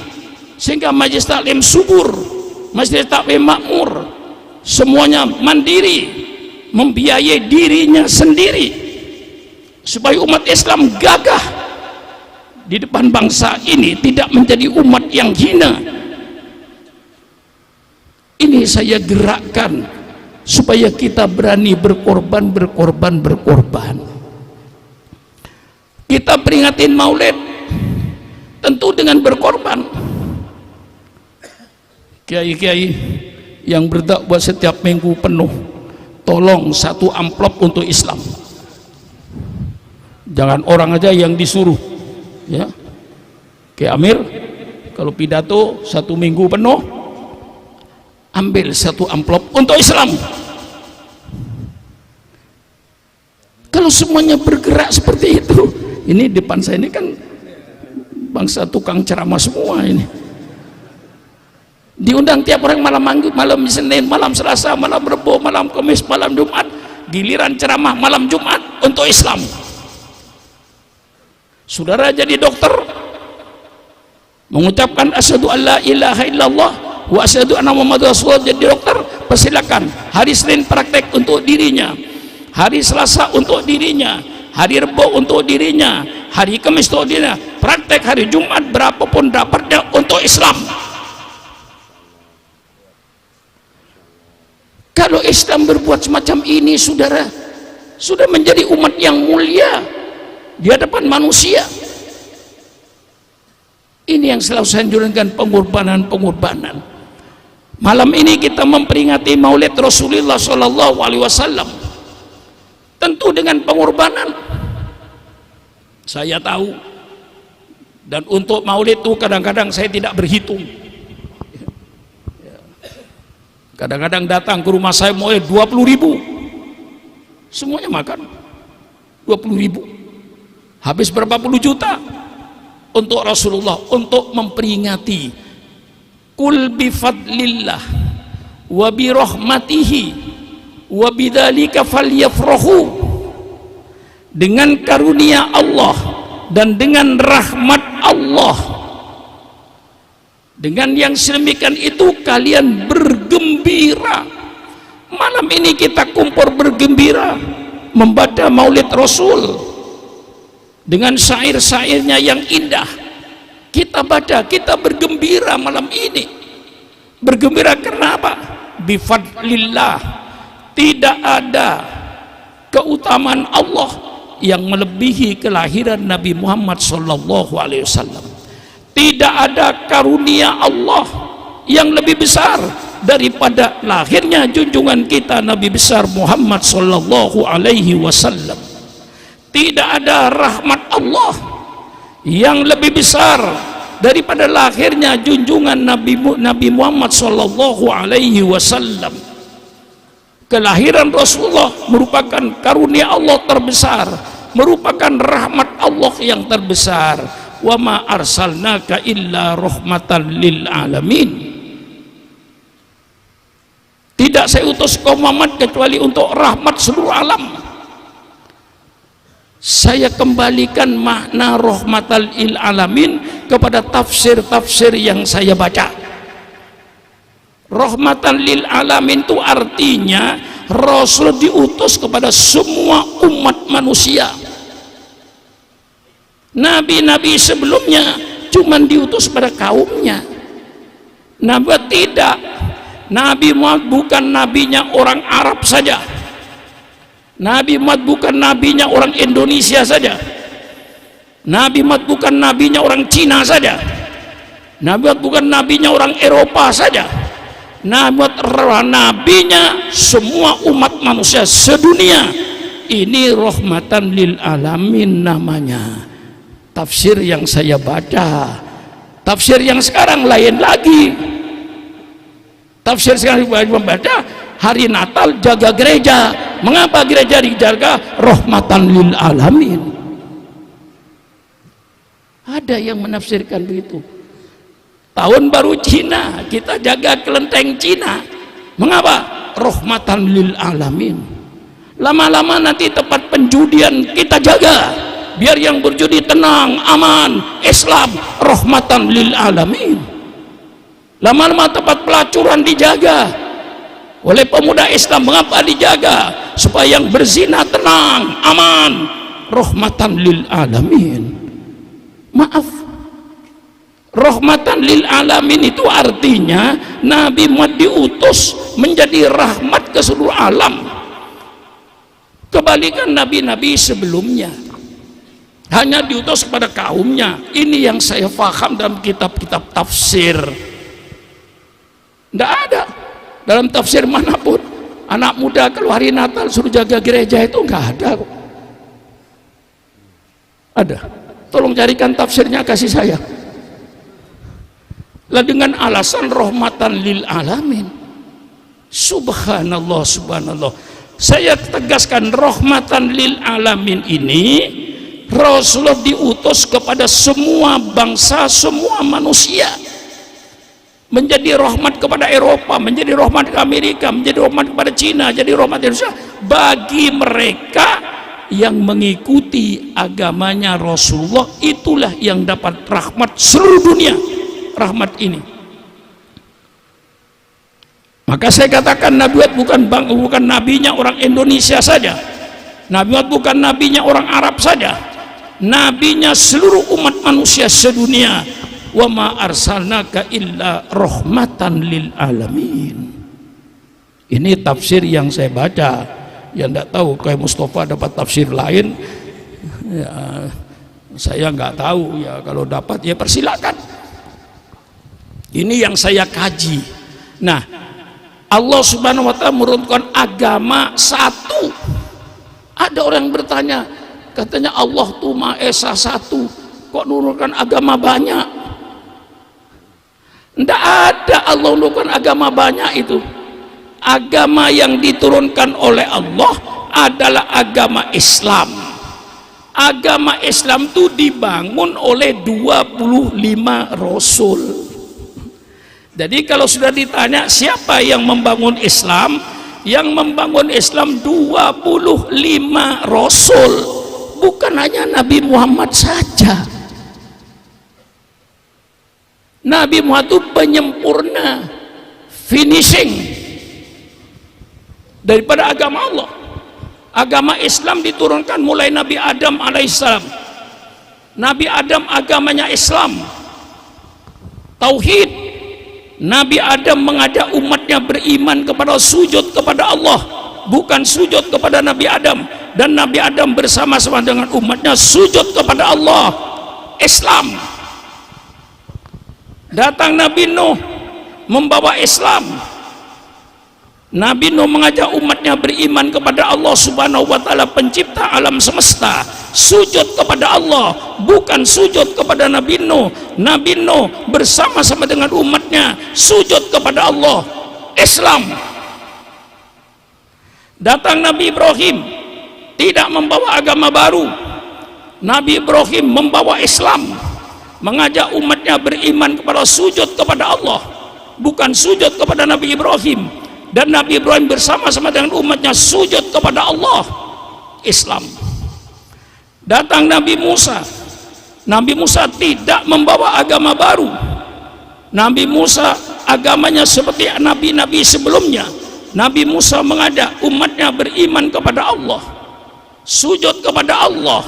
sehingga majelis taklim subur, majelis taklim makmur, semuanya mandiri, membiayai dirinya sendiri, supaya umat Islam gagah di depan bangsa ini, tidak menjadi umat yang hina. Ini saya gerakkan supaya kita berani berkorban. Kita peringatin Maulid tentu dengan berkorban. Kiai-kiai yang berdakwah setiap minggu penuh, tolong 1 amplop untuk Islam. Jangan orang aja yang disuruh ya. Kiai Amir kalau pidato 1 minggu penuh, ambil 1 amplop untuk Islam. Kalau semuanya bergerak seperti itu, ini depan saya ini kan bangsa tukang ceramah semua ini. Diundang tiap orang malam Senin, malam Selasa, malam Rebo, malam Kamis, malam Jumat, giliran ceramah malam Jumat untuk Islam. Saudara jadi dokter, mengucapkan asyhadu alla ilaha illallah wa asyhadu anna muhammadar rasulullah, jadi dokter, persilakan. Hari Senin praktek untuk dirinya, hari Selasa untuk dirinya, hari Rebo untuk dirinya, hari Kamis untuk dirinya, praktek hari Jumat berapapun dapatnya untuk Islam. Kalau Islam berbuat semacam ini, saudara, sudah menjadi umat yang mulia di hadapan manusia. Ini yang selalu saya anjurkan, pengorbanan. Malam ini kita memperingati Maulid Rasulullah Shallallahu Alaihi Wasallam, tentu dengan pengorbanan. Saya tahu, dan untuk Maulid itu kadang-kadang saya tidak berhitung. Kadang-kadang datang ke rumah saya mau 20.000, semuanya makan 20.000, habis berapa puluh juta untuk Rasulullah, untuk memperingati kul bifadlillah wa birahmatihi wa bidzalika falyafrahu, dengan karunia Allah dan dengan rahmat Allah, dengan yang sedemikian itu kalian bergembira. Malam ini kita kumpul bergembira membaca Maulid Rasul dengan syair-syairnya yang indah. Kita baca, kita bergembira malam ini. Bergembira karena apa? Bifadlillah. Tidak ada keutamaan Allah yang melebihi kelahiran Nabi Muhammad sallallahu alaihi wasallam. Tidak ada karunia Allah yang lebih besar daripada lahirnya junjungan kita Nabi besar Muhammad sallallahu alaihi wasallam. Tidak ada rahmat Allah yang lebih besar daripada lahirnya junjungan Nabi Muhammad sallallahu alaihi wasallam. Kelahiran Rasulullah merupakan karunia Allah terbesar, merupakan rahmat Allah yang terbesar. Wa ma arsalnaka illa rahmatan lil alamin. Tidak saya utus kaum Muhammad kecuali untuk rahmat seluruh alam. Saya kembalikan makna rahmatan lil alamin kepada tafsir-tafsir yang saya baca. Rahmatan lil alamin itu artinya Rasul diutus kepada semua umat manusia. Nabi-nabi sebelumnya cuma diutus pada kaumnya. Nabi tidak. Nabi Muhammad bukan nabinya orang Arab saja. Nabi Muhammad bukan nabinya orang Indonesia saja. Nabi Muhammad bukan nabinya orang Cina saja. Nabi Muhammad bukan nabinya orang Eropa saja. Nabi Muhammad nabinya semua umat manusia sedunia. Ini rahmatan lil alamin namanya. Tafsir yang saya baca. Tafsir yang sekarang lain lagi. Tafsir sekarang membaca hari Natal jaga gereja. Mengapa gereja dijaga? Rahmatan lil alamin. Ada yang menafsirkan begitu. Tahun baru Cina kita jaga kelenteng Cina. Mengapa? Rahmatan lil alamin. Lama-lama nanti tempat penjudian kita jaga, biar yang berjudi tenang, aman. Islam rahmatan lil alamin. Lama-lama tempat pelacuran dijaga oleh pemuda Islam. Mengapa dijaga? Supaya yang berzina tenang, aman. Rahmatan lil alamin. Maaf, rahmatan lil alamin itu artinya Nabi Muhammad diutus menjadi rahmat ke seluruh alam. Kebalikan nabi-nabi sebelumnya hanya diutus kepada kaumnya. Ini yang saya paham dalam kitab-kitab tafsir. Tidak ada dalam tafsir manapun anak muda kalau hari Natal suruh jaga gereja, itu nggak ada kok. Ada? Tolong carikan tafsirnya, kasih saya. Lah dengan alasan rahmatan lil alamin. Subhanallah, subhanallah. Saya tegaskan, rahmatan lil alamin ini Rasulullah diutus kepada semua bangsa, semua manusia. Menjadi rahmat kepada Eropa, menjadi rahmat ke Amerika, menjadi rahmat kepada Cina, jadi rahmat Indonesia bagi mereka yang mengikuti agamanya Rasulullah. Itulah yang dapat rahmat seluruh dunia. Rahmat ini Maka saya katakan Nabi bukan nabinya orang Indonesia saja, Nabi bukan nabinya orang Arab saja, nabinya seluruh umat manusia sedunia. Wa ma arsalnaka illa rahmatan lil alamin. Ini tafsir yang saya baca. Yang tidak tahu kayak Mustafa dapat tafsir lain, ya, saya nggak tahu ya. Kalau dapat ya persilakan. Ini yang saya kaji. Nah, Allah Subhanahu wa Ta'ala menurunkan agama satu. Ada orang yang bertanya, katanya Allah tuh Maha Esa satu, kok menurunkan agama banyak? Tidak ada Allah menurunkan agama banyak itu. Agama yang diturunkan oleh Allah adalah agama Islam. Agama Islam itu dibangun oleh 25 Rasul. Jadi kalau sudah ditanya siapa yang membangun Islam, yang membangun Islam 25 Rasul, bukan hanya Nabi Muhammad saja. Nabi Muhammad itu penyempurna, finishing daripada agama Allah. Agama Islam diturunkan mulai Nabi Adam alaihissalam. Nabi Adam agamanya Islam, tauhid. Nabi Adam mengajak umatnya beriman kepada sujud kepada Allah, bukan sujud kepada Nabi Adam. Dan Nabi Adam bersama-sama dengan umatnya sujud kepada Allah, Islam. Datang Nabi Nuh membawa Islam. Nabi Nuh mengajak umatnya beriman kepada Allah Subhanahu wa Ta'ala, pencipta alam semesta, sujud kepada Allah, bukan sujud kepada Nabi Nuh. Nabi Nuh bersama-sama dengan umatnya sujud kepada Allah, Islam. Datang Nabi Ibrahim, tidak membawa agama baru. Nabi Ibrahim membawa Islam, mengajak umatnya beriman kepada sujud kepada Allah, bukan sujud kepada Nabi Ibrahim. Dan Nabi Ibrahim bersama-sama dengan umatnya sujud kepada Allah, Islam. Datang Nabi Musa. Nabi Musa tidak membawa agama baru. Nabi Musa agamanya seperti nabi-nabi sebelumnya. Nabi Musa mengajak umatnya beriman kepada Allah, sujud kepada Allah,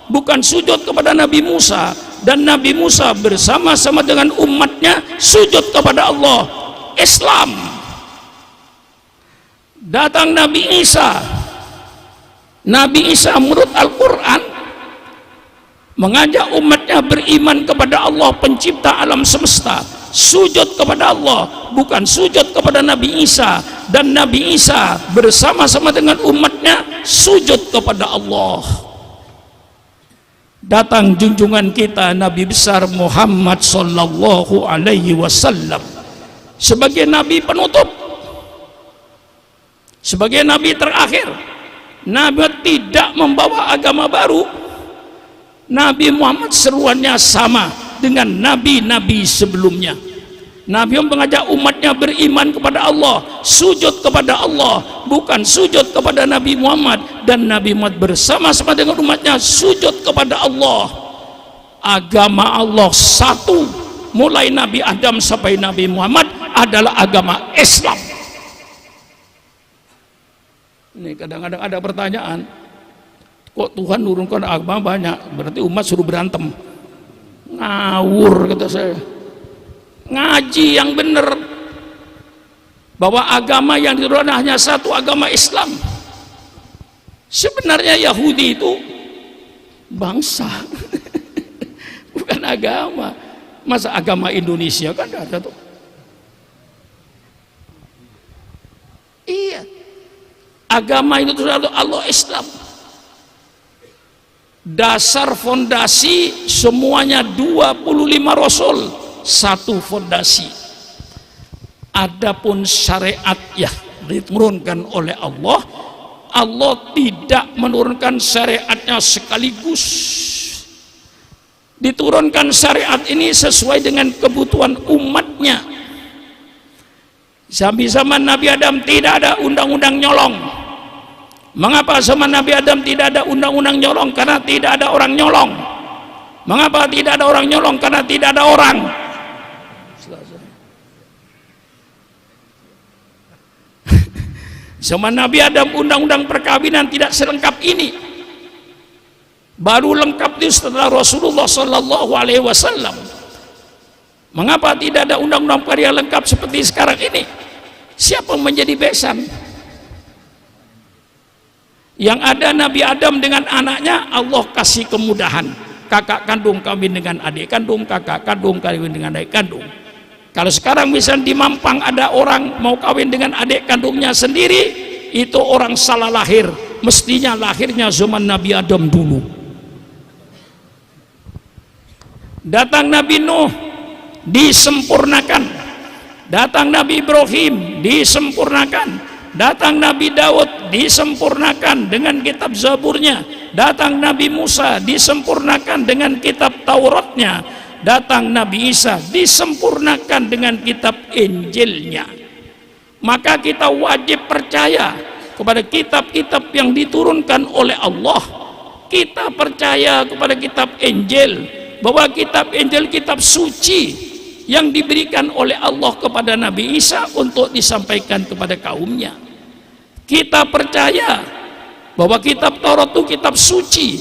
bukan sujud kepada Nabi Musa. Dan Nabi Musa bersama-sama dengan umatnya sujud kepada Allah, Islam. Datang Nabi Isa. Nabi Isa menurut Al-Quran mengajak umatnya beriman kepada Allah, pencipta alam semesta, sujud kepada Allah, bukan sujud kepada Nabi Isa. Dan Nabi Isa bersama-sama dengan umatnya sujud kepada Allah. Datang junjungan kita Nabi besar Muhammad sallallahu alaihi wasallam sebagai nabi penutup, sebagai nabi terakhir. Nabi tidak membawa agama baru. Nabi Muhammad seruannya sama dengan nabi-nabi sebelumnya. Nabi mengajak umatnya beriman kepada Allah, sujud kepada Allah, bukan sujud kepada Nabi Muhammad. Dan Nabi Muhammad bersama-sama dengan umatnya sujud kepada Allah. Agama Allah satu, mulai Nabi Adam sampai Nabi Muhammad adalah agama Islam. Ini kadang-kadang ada pertanyaan, kok Tuhan nurunkan agama banyak, berarti umat suruh berantem? Ngawur, kata saya. Ngaji yang benar, bahwa agama yang diturunkan hanya satu, agama Islam. Sebenarnya Yahudi itu bangsa bukan agama. Masa agama Indonesia kan ada tuh? Iya, agama itu adalah Allah, Islam. Dasar fondasi semuanya 25 Rasul, satu fondasi. Adapun syariat ya diturunkan oleh Allah, Allah tidak menurunkan syariatnya sekaligus. Diturunkan syariat ini sesuai dengan kebutuhan umatnya. Zaman Nabi Adam tidak ada undang-undang nyolong. Mengapa zaman Nabi Adam tidak ada undang-undang nyolong? Karena tidak ada orang nyolong. Mengapa tidak ada orang nyolong? Karena tidak ada orang. Zaman Nabi Adam undang-undang perkawinan tidak selengkap ini. Baru lengkap itu setelah Rasulullah Sallallahu Alaihi Wasallam. Mengapa tidak ada undang-undang perkawinan lengkap seperti sekarang ini? Siapa menjadi besan? Yang ada Nabi Adam dengan anaknya, Allah kasih kemudahan. Kakak kandung kawin dengan adik kandung, kakak kandung kawin dengan adik kandung. Kalau sekarang misalnya di Mampang ada orang mau kawin dengan adik kandungnya sendiri, itu orang salah lahir. Mestinya lahirnya zaman Nabi Adam dulu. Datang Nabi Nuh, disempurnakan. Datang Nabi Ibrahim, disempurnakan. Datang Nabi Daud, disempurnakan dengan kitab Zaburnya. Datang Nabi Musa, disempurnakan dengan kitab Tauratnya. Datang Nabi Isa, disempurnakan dengan kitab Injilnya. Maka kita wajib percaya kepada kitab-kitab yang diturunkan oleh Allah. Kita percaya kepada kitab Injil, bahwa kitab Injil kitab suci yang diberikan oleh Allah kepada Nabi Isa untuk disampaikan kepada kaumnya. Kita percaya bahwa kitab Taurat itu kitab suci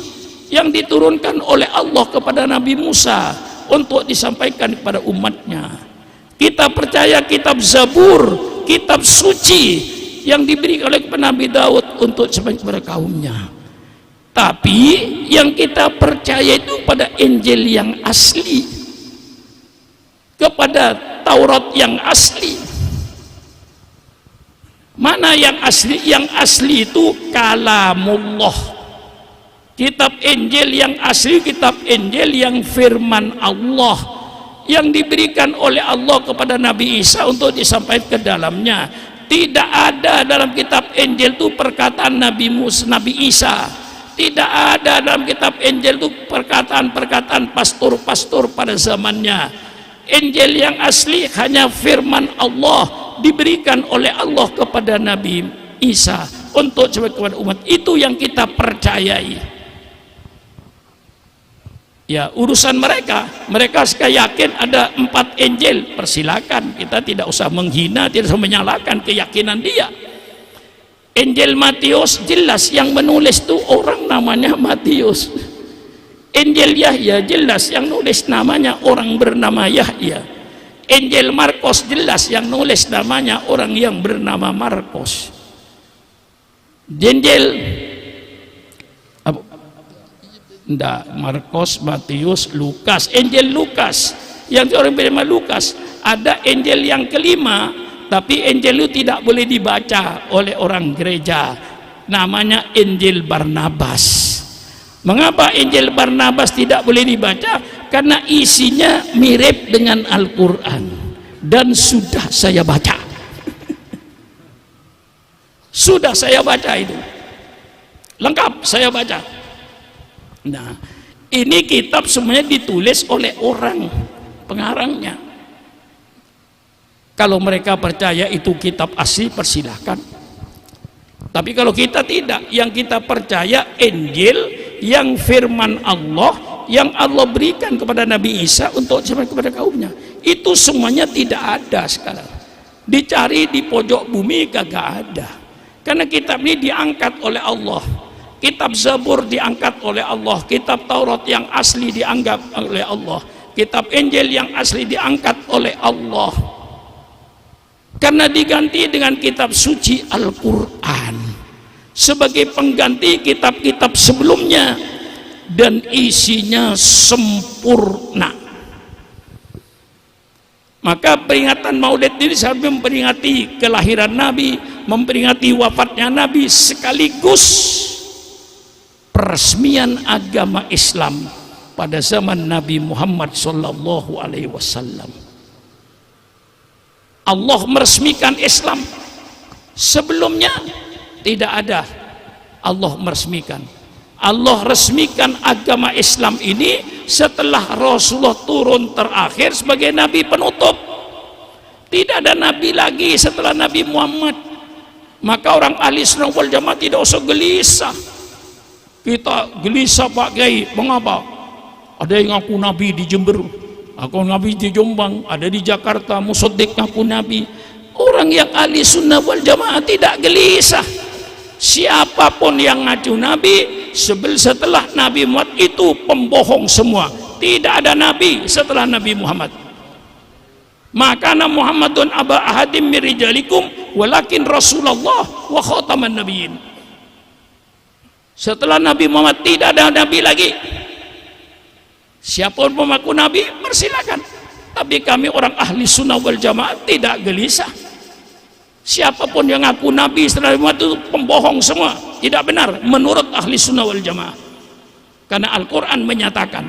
yang diturunkan oleh Allah kepada Nabi Musa untuk disampaikan kepada umatnya. Kita percaya kitab Zabur, kitab suci yang diberikan oleh Nabi Daud untuk disampaikan kepada kaumnya. Tapi yang kita percaya itu pada Injil yang asli, kepada Taurat yang asli. Mana yang asli? Yang asli itu kalamullah. Kitab Injil yang asli, kitab Injil yang firman Allah, yang diberikan oleh Allah kepada Nabi Isa untuk disampaikan ke dalamnya. Tidak ada dalam kitab Injil itu perkataan Nabi Musa, Nabi Isa. Tidak ada dalam kitab Injil itu perkataan-perkataan pastor-pastor pada zamannya. Injil yang asli hanya firman Allah, diberikan oleh Allah kepada Nabi Isa untuk kepada umat. Itu yang kita percayai. Ya, urusan mereka yakin ada 4 Injil, persilakan, kita tidak usah menghina, tidak usah menyalahkan keyakinan dia. Injil Matius jelas yang menulis itu orang namanya Matius. Injil Yahya jelas yang nulis namanya orang bernama Yahya. Injil Markus jelas yang nulis namanya orang yang bernama Markus. Injil Markus, Matius, Lukas. Injil Lukas yang orang bernama Lukas. Ada Injil yang kelima, tapi Injil itu tidak boleh dibaca oleh orang gereja. Namanya Injil Barnabas. Mengapa Injil Barnabas tidak boleh dibaca? Karena isinya mirip dengan Al-Quran, dan sudah saya baca. Sudah saya baca itu, lengkap saya baca. Nah, ini kitab semuanya ditulis oleh orang pengarangnya. Kalau mereka percaya itu kitab asli, persilahkan. Tapi kalau kita tidak, yang kita percaya Injil yang firman Allah, yang Allah berikan kepada Nabi Isa untuk disampaikan kepada kaumnya. Itu semuanya tidak ada sekarang. Dicari di pojok bumi kagak ada. Karena kitab ini diangkat oleh Allah. Kitab Zabur diangkat oleh Allah. Kitab Taurat yang asli dianggap oleh Allah. Kitab Injil yang asli diangkat oleh Allah. Karena diganti dengan kitab suci Al-Quran sebagai pengganti kitab-kitab sebelumnya, dan isinya sempurna. Maka peringatan Maulid ini sambil memperingati kelahiran Nabi, memperingati wafatnya Nabi, sekaligus peresmian agama Islam pada zaman Nabi Muhammad sallallahu alaihi wasallam. Allah meresmikan Islam. Sebelumnya tidak ada. Allah meresmikan. Allah resmikan agama Islam ini setelah Rasulullah turun terakhir sebagai Nabi penutup. Tidak ada Nabi lagi setelah Nabi Muhammad. Maka orang ahli sunnah wal jamaah tidak usah gelisah. Kita gelisah Pak Kiai, mengapa? Ada yang ngaku Nabi di Jember, aku Nabi di Jombang, ada di Jakarta, Musaddiq ngaku Nabi. Orang yang ahli sunnah wal jamaah tidak gelisah. Siapapun yang ngacu Nabi setelah Nabi Muhammad itu pembohong semua. Tidak ada Nabi setelah Nabi Muhammad. Maka Muhammadun aba ahadim min rijalikum walakin Rasulullah wa khataman nabiyyin. Setelah Nabi Muhammad tidak ada Nabi lagi. Siapapun pemaku Nabi persilakan. Tapi kami orang ahli sunnah wal jamaah tidak gelisah. Siapapun yang ngaku Nabi setelah Muhammad itu pembohong semua. Tidak benar menurut ahli sunnah wal jamaah. Karena Al-Quran menyatakan,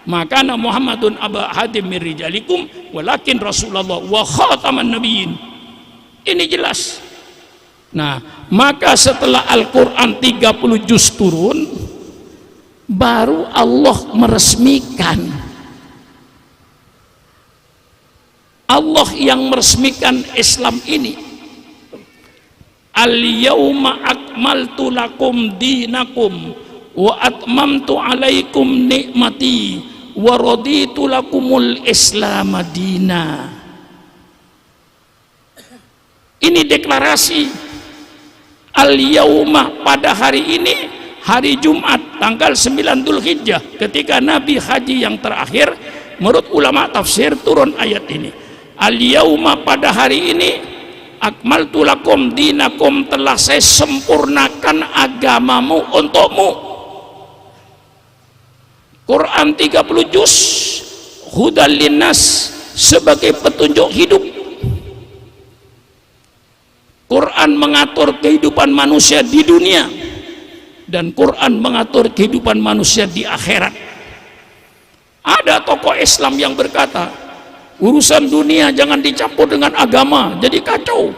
maka Muhammadun aba hadim min rijalikum walakin Rasulullah wa khataman nabiyyin. Ini jelas. Nah, maka setelah Al-Quran 30 juz turun, baru Allah meresmikan. Allah yang meresmikan Islam ini. Al-yawma akmaltu lakum dinakum wa atmamtu alaikum nikmati wa raditu lakumul islam madina. Ini deklarasi. Al-yawma pada hari ini, hari Jumat tanggal 9 Dzulhijjah, ketika Nabi haji yang terakhir, menurut ulama tafsir turun ayat ini. Al-yawma pada hari ini akmaltu lakum dinakum, telah saya sempurnakan agamamu untukmu. Quran 30 juz, hudal linnas, sebagai petunjuk hidup. Quran mengatur kehidupan manusia di dunia, dan Quran mengatur kehidupan manusia di akhirat. Ada tokoh Islam yang berkata, urusan dunia jangan dicampur dengan agama, jadi kacau.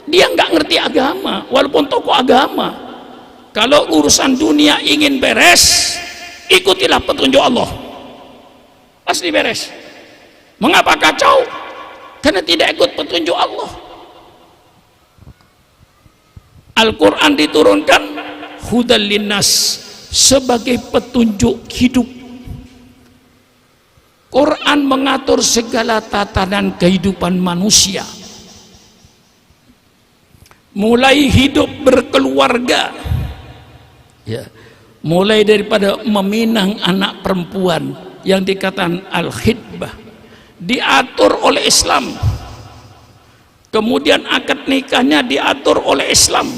Dia nggak ngerti agama, walaupun tokoh agama. Kalau urusan dunia ingin beres, ikutilah petunjuk Allah, pasti beres. Mengapa kacau? Karena tidak ikut petunjuk Allah. Al-Quran diturunkan hudal linnas, sebagai petunjuk hidup. Quran mengatur segala tatanan kehidupan manusia, mulai hidup berkeluarga, ya, mulai daripada meminang anak perempuan yang dikatakan al-khidbah, diatur oleh Islam. Kemudian akad nikahnya diatur oleh Islam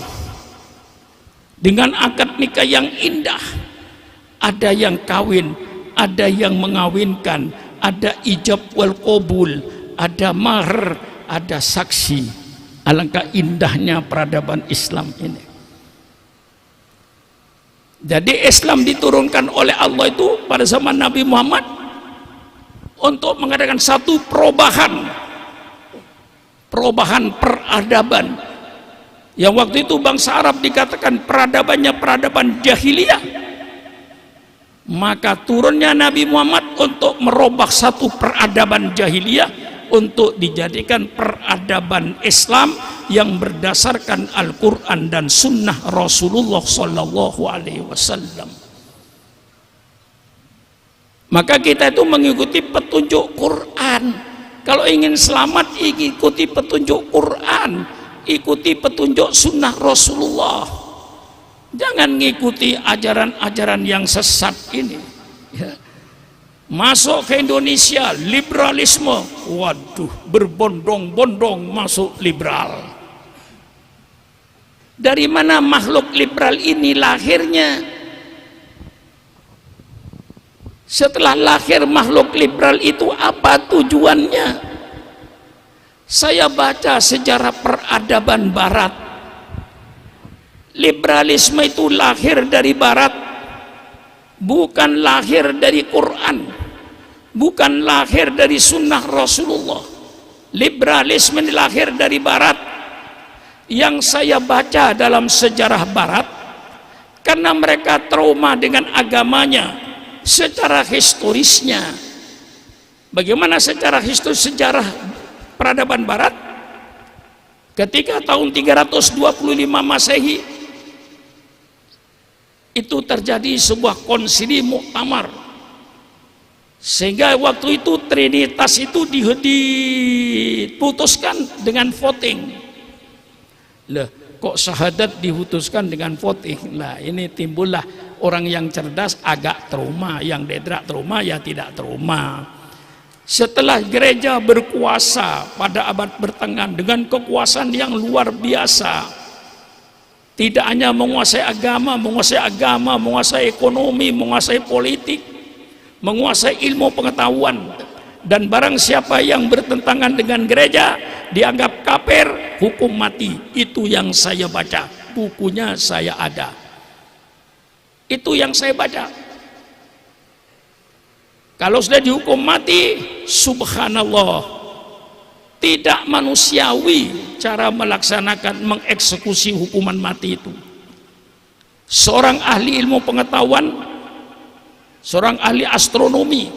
dengan akad nikah yang indah. Ada yang kawin, ada yang mengawinkan, ada ijab wal qabul, ada mahar, ada saksi. Alangkah indahnya peradaban Islam ini. Jadi Islam diturunkan oleh Allah itu pada zaman Nabi Muhammad untuk mengadakan satu perubahan peradaban, yang waktu itu bangsa Arab dikatakan peradabannya peradaban jahiliyah. Maka turunnya Nabi Muhammad untuk merubah satu peradaban jahiliyah untuk dijadikan peradaban Islam yang berdasarkan Al-Quran dan Sunnah Rasulullah Sallallahu Alaihi Wasallam. Maka kita itu mengikuti petunjuk Quran. Kalau ingin selamat, ikuti petunjuk Quran, ikuti petunjuk Sunnah Rasulullah. Jangan ngikuti ajaran-ajaran yang sesat ini, ya. Masuk ke Indonesia liberalisme, waduh, berbondong-bondong masuk liberal. Dari mana makhluk liberal ini lahirnya? Setelah lahir makhluk liberal itu, apa tujuannya? Saya baca sejarah peradaban Barat. Liberalisme itu lahir dari Barat, bukan lahir dari Quran, bukan lahir dari Sunnah Rasulullah. Liberalisme lahir dari Barat. Yang saya baca dalam sejarah Barat, karena mereka trauma dengan agamanya. Secara historisnya, bagaimana secara historis sejarah peradaban Barat? Ketika tahun 325 Masehi itu terjadi sebuah konsili muktamar. Sehingga waktu itu Trinitas itu diputuskan dengan voting. Loh, kok syahadat diputuskan dengan voting? Lah ini timbullah orang yang cerdas agak trauma, yang tidak trauma ya tidak trauma. Setelah gereja berkuasa pada abad pertengahan dengan kekuasaan yang luar biasa, tidak hanya menguasai agama, menguasai ekonomi, menguasai politik, menguasai ilmu pengetahuan, dan barang siapa yang bertentangan dengan gereja dianggap kafir, hukum mati. Itu yang saya baca, bukunya saya ada, itu yang saya baca. Kalau sudah dihukum mati, subhanallah, tidak manusiawi cara melaksanakan, mengeksekusi hukuman mati itu. Seorang ahli ilmu pengetahuan, seorang ahli astronomi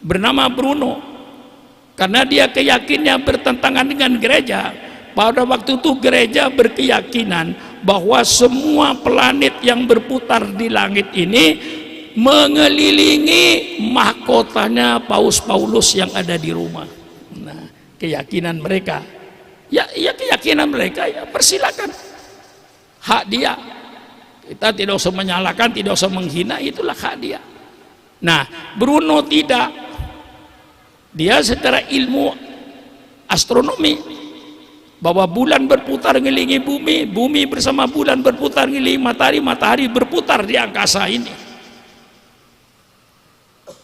bernama Bruno, karena dia keyakinannya bertentangan dengan gereja. Pada waktu itu gereja berkeyakinan bahwa semua planet yang berputar di langit ini mengelilingi mahkotanya Paus Paulus yang ada di rumah. Nah, keyakinan mereka, ya keyakinan mereka, ya persilakan, hak dia. Kita tidak usah menyalahkan, tidak usah menghina, itulah hak dia. Nah, Bruno tidak. Dia secara ilmu astronomi, bahwa bulan berputar ngelilingi bumi, bumi bersama bulan berputar ngelilingi matahari, matahari berputar di angkasa ini.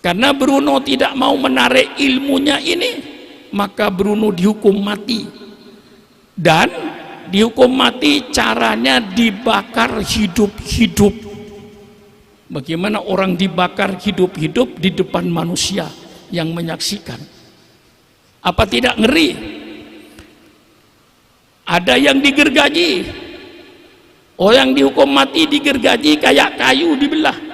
Karena Bruno tidak mau menarik ilmunya ini, maka Bruno dihukum mati. Dan dihukum mati caranya dibakar hidup-hidup. Bagaimana orang dibakar hidup-hidup di depan manusia yang menyaksikan? Apa tidak ngeri? Ada yang digergaji, orang dihukum mati digergaji kayak kayu dibelah.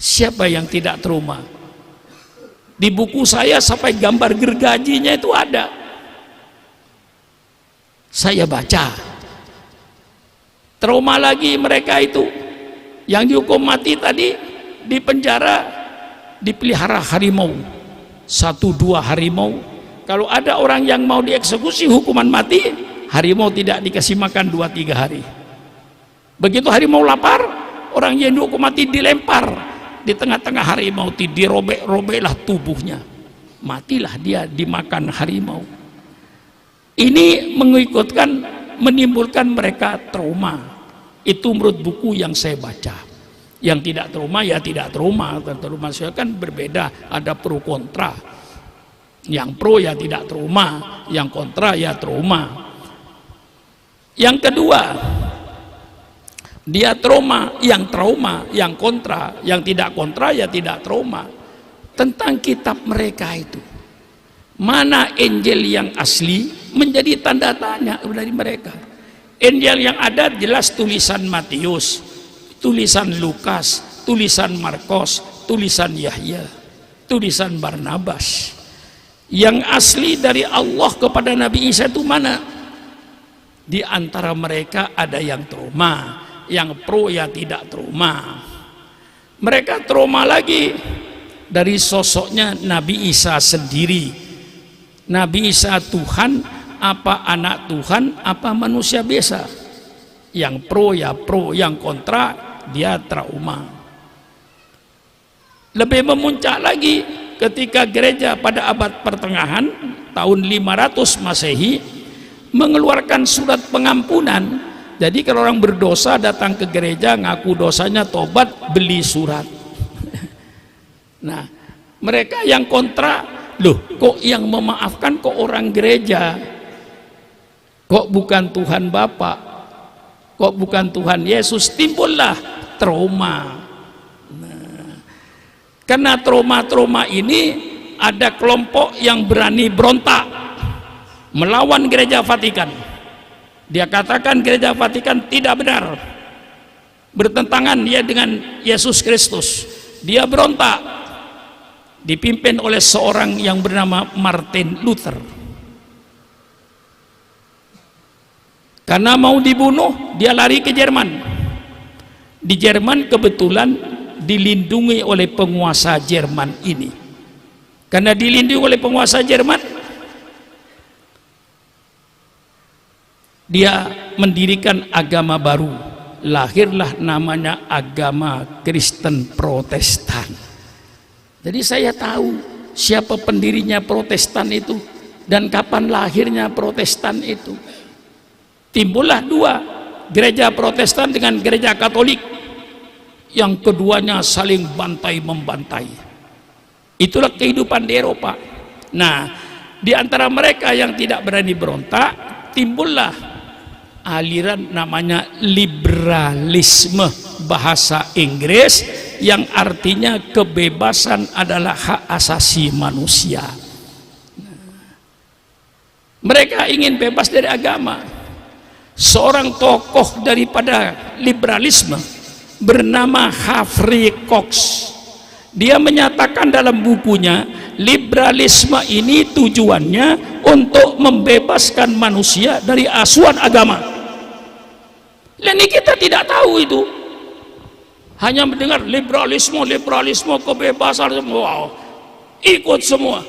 Siapa yang tidak trauma? Di buku saya sampai gambar gergajinya itu ada, saya baca. Trauma lagi mereka itu yang dihukum mati tadi, di penjara dipelihara harimau, 1-2 harimau. Kalau ada orang yang mau dieksekusi hukuman mati, harimau tidak dikasih makan 2-3 hari. Begitu harimau lapar, orang yang dihukum mati dilempar di tengah-tengah harimau, dirobek-robeklah tubuhnya, matilah dia dimakan harimau. Ini menimbulkan mereka trauma. Itu menurut buku yang saya baca. Yang tidak trauma ya tidak trauma. Trauma saya kan berbeda, ada pro kontra. Yang pro ya tidak trauma, yang kontra ya trauma. Yang kedua, dia trauma, yang kontra, yang tidak kontra ya tidak trauma. Tentang kitab mereka itu, mana Injil yang asli, menjadi tanda tanya dari mereka. Injil yang ada jelas tulisan Matius, tulisan Lukas, tulisan Markos, tulisan Yahya, tulisan Barnabas. Yang asli dari Allah kepada Nabi Isa itu mana? Di antara mereka ada yang trauma, yang pro ya tidak trauma. Mereka trauma lagi dari sosoknya Nabi Isa sendiri. Nabi Isa Tuhan apa anak Tuhan apa manusia biasa? Yang pro ya pro, yang kontra dia trauma. Lebih memuncak lagi ketika gereja pada abad pertengahan tahun 500 Masehi mengeluarkan surat pengampunan. Jadi kalau orang berdosa datang ke gereja ngaku dosanya, tobat, beli surat. Nah, mereka yang kontra, loh kok yang memaafkan kok orang gereja, kok bukan Tuhan Bapa, kok bukan Tuhan Yesus? Timbullah trauma. Nah, karena trauma-trauma ini ada kelompok yang berani berontak melawan gereja Vatikan. Dia katakan gereja Vatikan tidak benar, bertentangan dia dengan Yesus Kristus. Dia berontak, dipimpin oleh seorang yang bernama Martin Luther. Karena mau dibunuh, dia lari ke Jerman. Di Jerman kebetulan dilindungi oleh penguasa Jerman ini. Karena dilindungi oleh penguasa Jerman, dia mendirikan agama baru, lahirlah namanya agama Kristen Protestan. Jadi saya tahu siapa pendirinya Protestan itu dan kapan lahirnya Protestan itu. Timbullah dua, gereja Protestan dengan gereja Katolik, yang keduanya saling bantai-membantai. Itulah kehidupan di Eropa. Nah, di antara mereka yang tidak berani berontak, timbullah aliran namanya liberalisme, bahasa Inggris, yang artinya kebebasan adalah hak asasi manusia. Mereka ingin bebas dari agama. Seorang tokoh daripada liberalisme bernama Humphrey Cox, dia menyatakan dalam bukunya, liberalisme ini tujuannya untuk membebaskan manusia dari asuhan agama. Dan ini kita tidak tahu itu, hanya mendengar liberalisme, kebebasan, wow, ikut semua.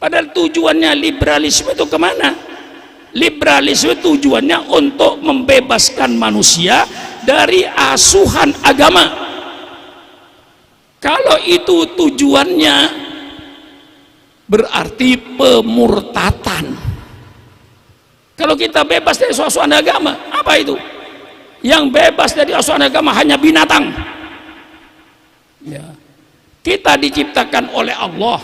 Padahal tujuannya liberalisme itu kemana? Liberalisme tujuannya untuk membebaskan manusia dari asuhan agama. Kalau itu tujuannya, berarti pemurtatan. Kalau kita bebas dari asuhan agama, apa itu? Yang bebas dari asuhan agama hanya binatang. Ya. Kita diciptakan oleh Allah.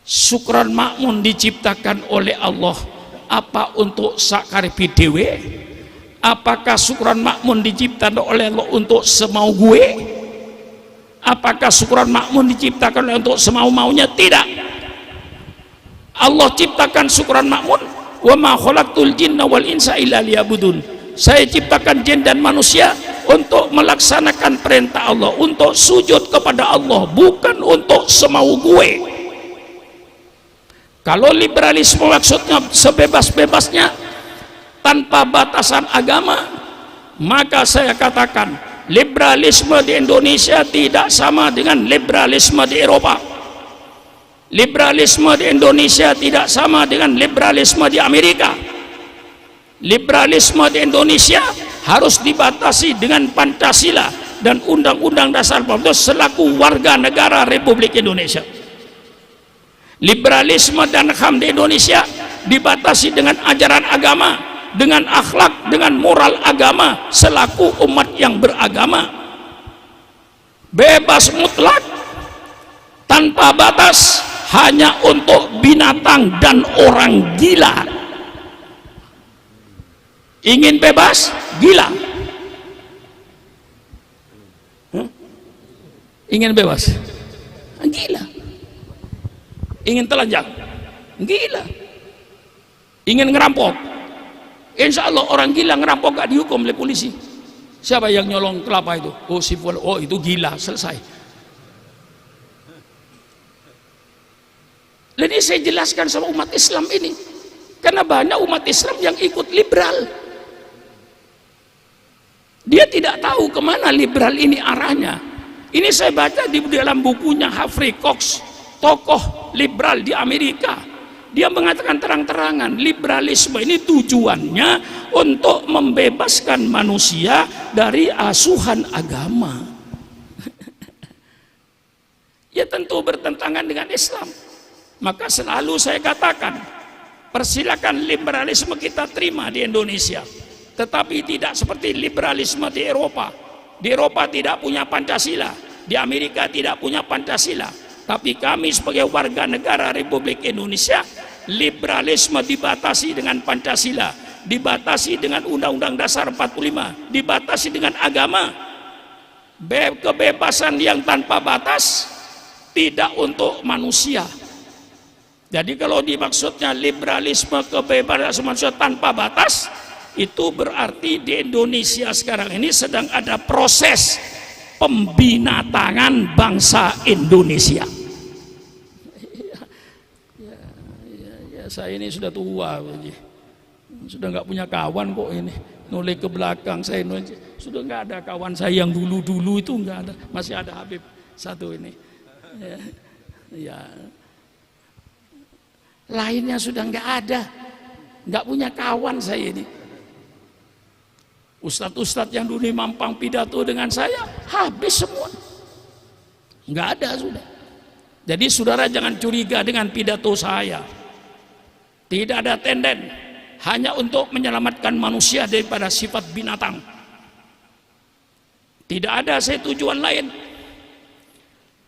Sukran makmun diciptakan oleh Allah. Apa untuk sakaripi dewe? Apakah sukran makmun diciptakan oleh Allah untuk semau gue? Apakah sukran makmun diciptakan untuk semau-maunya? Tidak. Allah ciptakan sukran makmun, wa ma khalaqtul jinna wal insa illa liya'budun. Saya ciptakan jin dan manusia untuk melaksanakan perintah Allah, untuk sujud kepada Allah, bukan untuk semau gue. Kalau liberalisme maksudnya sebebas-bebasnya tanpa batasan agama, maka saya katakan liberalisme di Indonesia tidak sama dengan liberalisme di Eropa. Liberalisme di Indonesia tidak sama dengan liberalisme di Amerika. Liberalisme di Indonesia harus dibatasi dengan Pancasila dan Undang-Undang Dasar 45 selaku warga negara Republik Indonesia. Liberalisme dan HAM di Indonesia dibatasi dengan ajaran agama, dengan akhlak, dengan moral agama selaku umat yang beragama. Bebas mutlak tanpa batas hanya untuk binatang dan orang gila. Ingin bebas? Gila. Ingin bebas? Gila. Ingin telanjang? Gila. Ingin ngerampok? Insya Allah orang gila ngerampok gak dihukum oleh polisi. Siapa yang nyolong kelapa itu? Oh si fulan, oh itu gila, selesai. Jadi saya jelaskan sama umat Islam ini, karena banyak umat Islam yang ikut liberal. Dia tidak tahu kemana liberal ini arahnya. Ini saya baca di dalam bukunya Humphrey Cox, tokoh liberal di Amerika. Dia mengatakan terang-terangan, liberalisme ini tujuannya untuk membebaskan manusia dari asuhan agama. Ya tentu bertentangan dengan Islam. Maka selalu saya katakan, persilakan liberalisme kita terima di Indonesia, tetapi tidak seperti liberalisme di Eropa. Di Eropa tidak punya Pancasila, di Amerika tidak punya Pancasila. Tapi kami sebagai warga negara Republik Indonesia, liberalisme dibatasi dengan Pancasila, dibatasi dengan Undang-Undang Dasar 45, dibatasi dengan agama. Kebebasan yang tanpa batas tidak untuk manusia. Jadi kalau dimaksudnya liberalisme kebebasan manusia tanpa batas, itu berarti di Indonesia sekarang ini sedang ada proses pembinatangan bangsa Indonesia. Ya, saya ini sudah tua, sudah nggak punya kawan kok ini. noleh ke belakang, saya noleh. Sudah nggak ada kawan saya yang dulu-dulu itu nggak ada, masih ada Habib satu ini. Ya, ya. Lainnya sudah nggak ada, nggak punya kawan saya ini. Ustadz-ustadz yang dulu Mampang pidato dengan saya habis semua, nggak ada sudah. Jadi saudara jangan curiga dengan pidato saya. Tidak ada tenden, hanya untuk menyelamatkan manusia daripada sifat binatang. Tidak ada saya tujuan lain.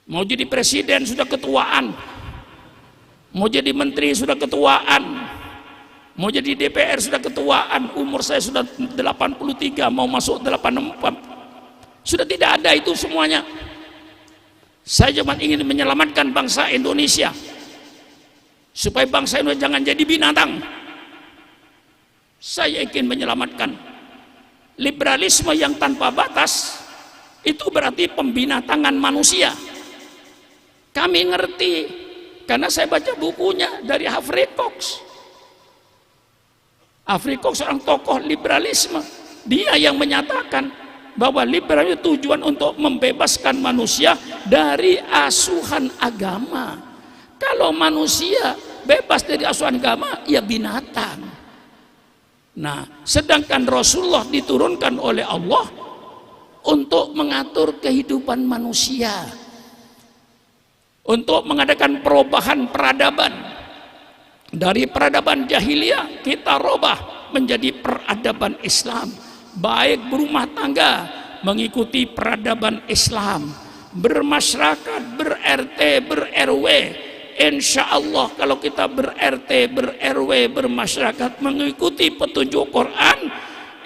Mau jadi presiden sudah ketuaan, mau jadi menteri sudah ketuaan, mau jadi DPR sudah ketuaan. Umur saya sudah 83, mau masuk 84. Sudah tidak ada itu semuanya. Saya cuma ingin menyelamatkan bangsa Indonesia, supaya bangsa Indonesia jangan jadi binatang. Saya ingin menyelamatkan. Liberalisme yang tanpa batas itu berarti pembinatangan manusia. Kami ngerti karena saya baca bukunya dari Humphrey Cox. Humphrey Cox seorang tokoh liberalisme. Dia yang menyatakan bahwa liberalisme tujuan untuk membebaskan manusia dari asuhan agama. Kalau manusia bebas dari asuhan agama, ya binatang. Nah, sedangkan Rasulullah diturunkan oleh Allah untuk mengatur kehidupan manusia, untuk mengadakan perubahan peradaban. Dari peradaban jahiliyah kita robah menjadi peradaban Islam. Baik berumah tangga mengikuti peradaban Islam, bermasyarakat, ber-RT, ber-RW. Insya Allah kalau kita ber-RT, ber-RW, bermasyarakat mengikuti petunjuk Quran,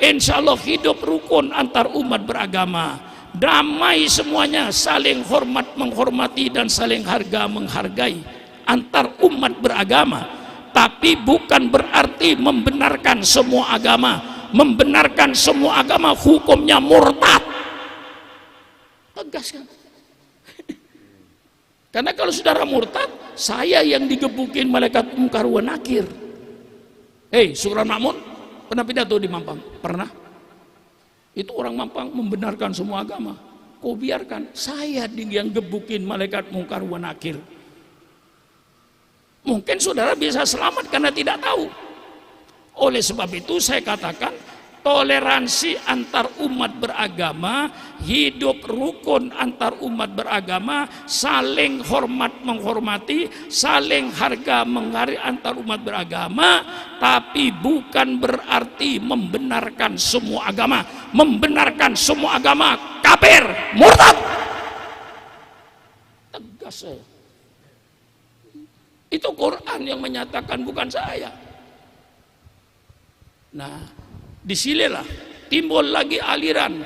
insya Allah hidup rukun antar umat beragama, damai semuanya, saling hormat menghormati dan saling harga menghargai antar umat beragama. Tapi bukan berarti membenarkan semua agama. Membenarkan semua agama hukumnya murtad. Tegas kan? Karena kalau saudara murtad, saya yang digebukin malaikat mungkar wa nakir. Hei, Sultan Makmun pernah pidato di Mampang? Pernah? Itu orang Mampang membenarkan semua agama. Kau biarkan saya yang gebukin malaikat mungkar wa nakir. Mungkin saudara bisa selamat karena tidak tahu. Oleh sebab itu saya katakan toleransi antar umat beragama, hidup rukun antar umat beragama, saling hormat menghormati, saling harga menghargai antar umat beragama, tapi bukan berarti membenarkan semua agama. Membenarkan semua agama kafir, murtad. Tegas saya. Itu Quran yang menyatakan, bukan saya. Nah, disinilah timbul lagi aliran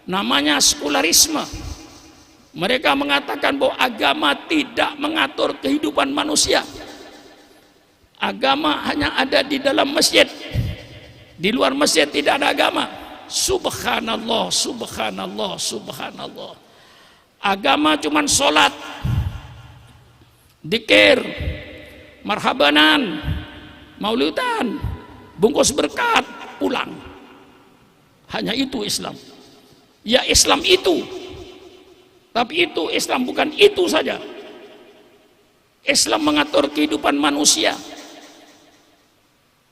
namanya sekularisme. Mereka mengatakan bahwa agama tidak mengatur kehidupan manusia. Agama hanya ada di dalam masjid. Di luar masjid tidak ada agama. Subhanallah, subhanallah, subhanallah. Agama cuman sholat, dikir, marhabanan, maulidan, bungkus berkat, pulang. Hanya itu Islam. Ya Islam itu. Tapi itu Islam bukan itu saja. Islam mengatur kehidupan manusia.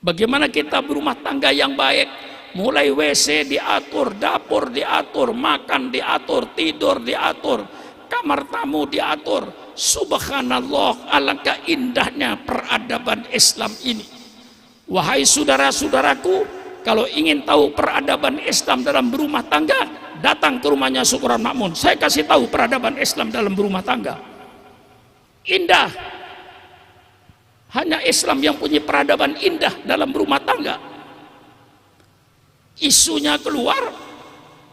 Bagaimana kita berumah tangga yang baik. Mulai WC diatur, dapur diatur, makan diatur, tidur diatur, kamar tamu diatur. Subhanallah, alangkah indahnya peradaban Islam ini. Wahai saudara-saudaraku, kalau ingin tahu peradaban Islam dalam berumah tangga, datang ke rumahnya Sultan Makmun. Saya kasih tahu peradaban Islam dalam berumah tangga. Indah. Hanya Islam yang punya peradaban indah dalam berumah tangga. Isunya keluar,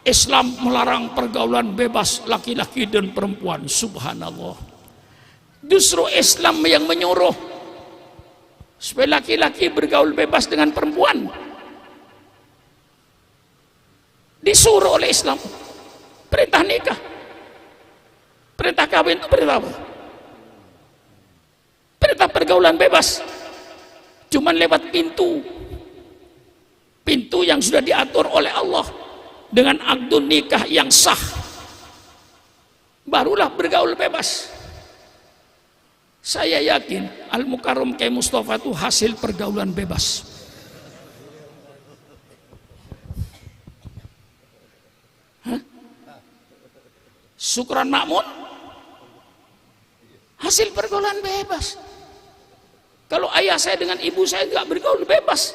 Islam melarang pergaulan bebas laki-laki dan perempuan. Subhanallah. Justru Islam yang menyuruh supaya laki-laki bergaul bebas dengan perempuan. Disuruh oleh Islam. Perintah nikah, perintah kawin itu perintah apa? Perintah pergaulan bebas. Cuman lewat pintu. pintu yang sudah diatur oleh Allah dengan akdun nikah yang sah, barulah bergaul bebas. Saya yakin Al-Mukarram Kiai Mustafa itu hasil pergaulan bebas. Sukron Makmun hasil pergaulan bebas. Kalau ayah saya dengan ibu saya nggak bergaul bebas,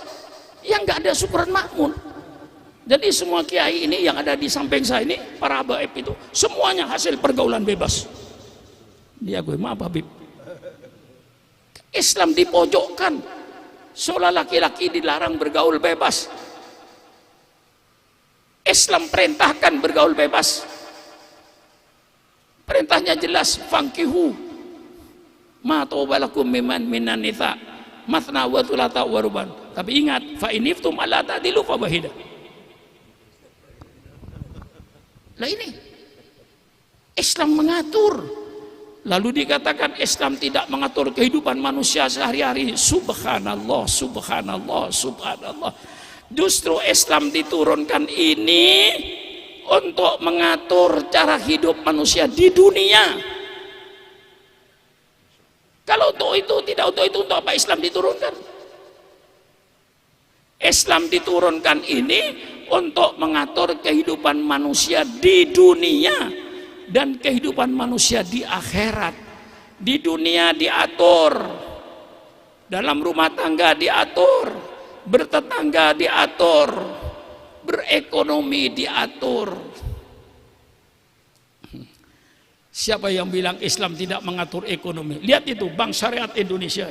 ya nggak ada Sukron Makmun. Jadi semua kiai ini yang ada di samping saya ini, para habaib itu semuanya hasil pergaulan bebas. Dia gue maaf Habib, Islam dipojokkan, seolah laki-laki dilarang bergaul bebas. Islam perintahkan bergaul bebas. Perintahnya jelas, fangkihu ma tawbalakum minan nisa mathna wa thulatha wa ruban. Tapi ingat, fa iniftum alla ta'dilu fa wahida. Lah ini Islam mengatur. Lalu dikatakan Islam tidak mengatur kehidupan manusia sehari-hari. Subhanallah, subhanallah, subhanallah. Justru Islam diturunkan ini untuk mengatur cara hidup manusia di dunia. Kalau untuk itu, tidak untuk itu, untuk apa Islam diturunkan? Islam diturunkan ini untuk mengatur kehidupan manusia di dunia dan kehidupan manusia di akhirat. Di dunia diatur, dalam rumah tangga diatur, bertetangga diatur, berekonomi diatur. Siapa yang bilang Islam tidak mengatur ekonomi? Lihat itu Bank Syariat Indonesia.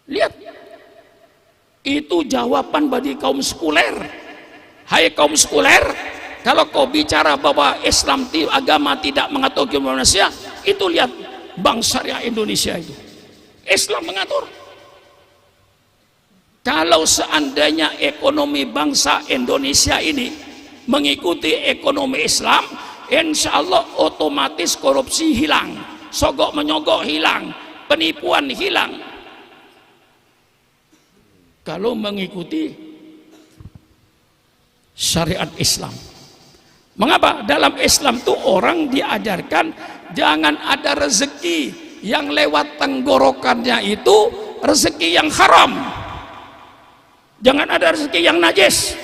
Lihat, itu jawaban bagi kaum sekuler. Hai kaum sekuler, kalau kau bicara bahwa Islam agama tidak mengatur kehidupan manusia, itu lihat Bank Syariah Indonesia itu. Islam mengatur. Kalau seandainya ekonomi bangsa Indonesia ini mengikuti ekonomi Islam, insya Allah otomatis korupsi hilang, sogok menyogok hilang, penipuan hilang. Kalau mengikuti syariat Islam. Mengapa? Dalam Islam tuh orang diajarkan jangan ada rezeki yang lewat tenggorokannya itu rezeki yang haram. Jangan ada rezeki yang najis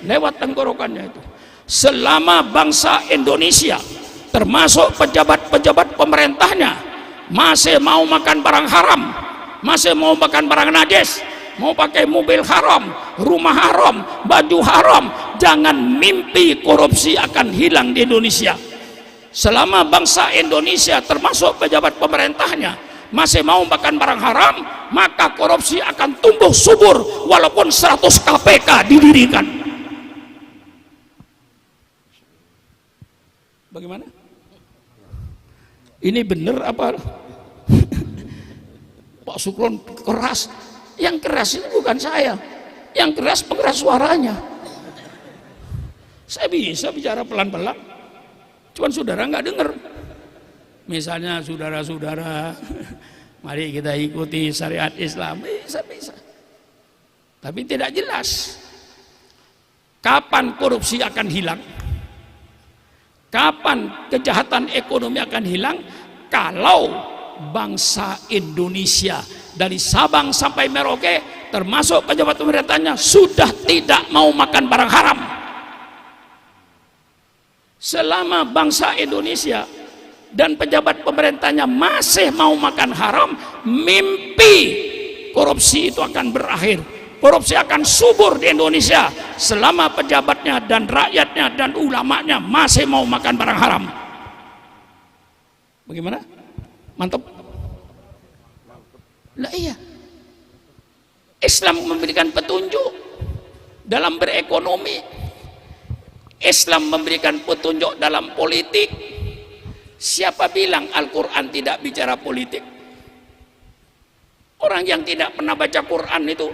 lewat tenggorokannya itu. Selama bangsa Indonesia termasuk pejabat-pejabat pemerintahnya masih mau makan barang haram, masih mau makan barang najis, mau pakai mobil haram, rumah haram, baju haram, jangan mimpi korupsi akan hilang di Indonesia. Selama bangsa Indonesia termasuk pejabat pemerintahnya masih mau makan barang haram, maka korupsi akan tumbuh subur walaupun 100 KPK didirikan. Bagaimana? Ini benar apa? Pak Sukron keras. Yang keras itu bukan saya, yang keras pengeras suaranya. Saya bisa bicara pelan-pelan, cuman saudara nggak dengar. Misalnya saudara-saudara, mari kita ikuti syariat Islam, bisa. Tapi tidak jelas kapan korupsi akan hilang, kapan kejahatan ekonomi akan hilang. Kalau bangsa Indonesia dari Sabang sampai Merauke termasuk pejabat pemerintahnya sudah tidak mau makan barang haram. Selama bangsa Indonesia dan pejabat pemerintahnya masih mau makan haram, mimpi korupsi itu akan berakhir. Korupsi akan subur di Indonesia selama pejabatnya dan rakyatnya dan ulamanya masih mau makan barang haram. Bagaimana? Mantap? Lah iya, Islam memberikan petunjuk dalam berekonomi, Islam memberikan petunjuk dalam politik. Siapa bilang Al-Quran tidak bicara politik? Orang yang tidak pernah baca Quran itu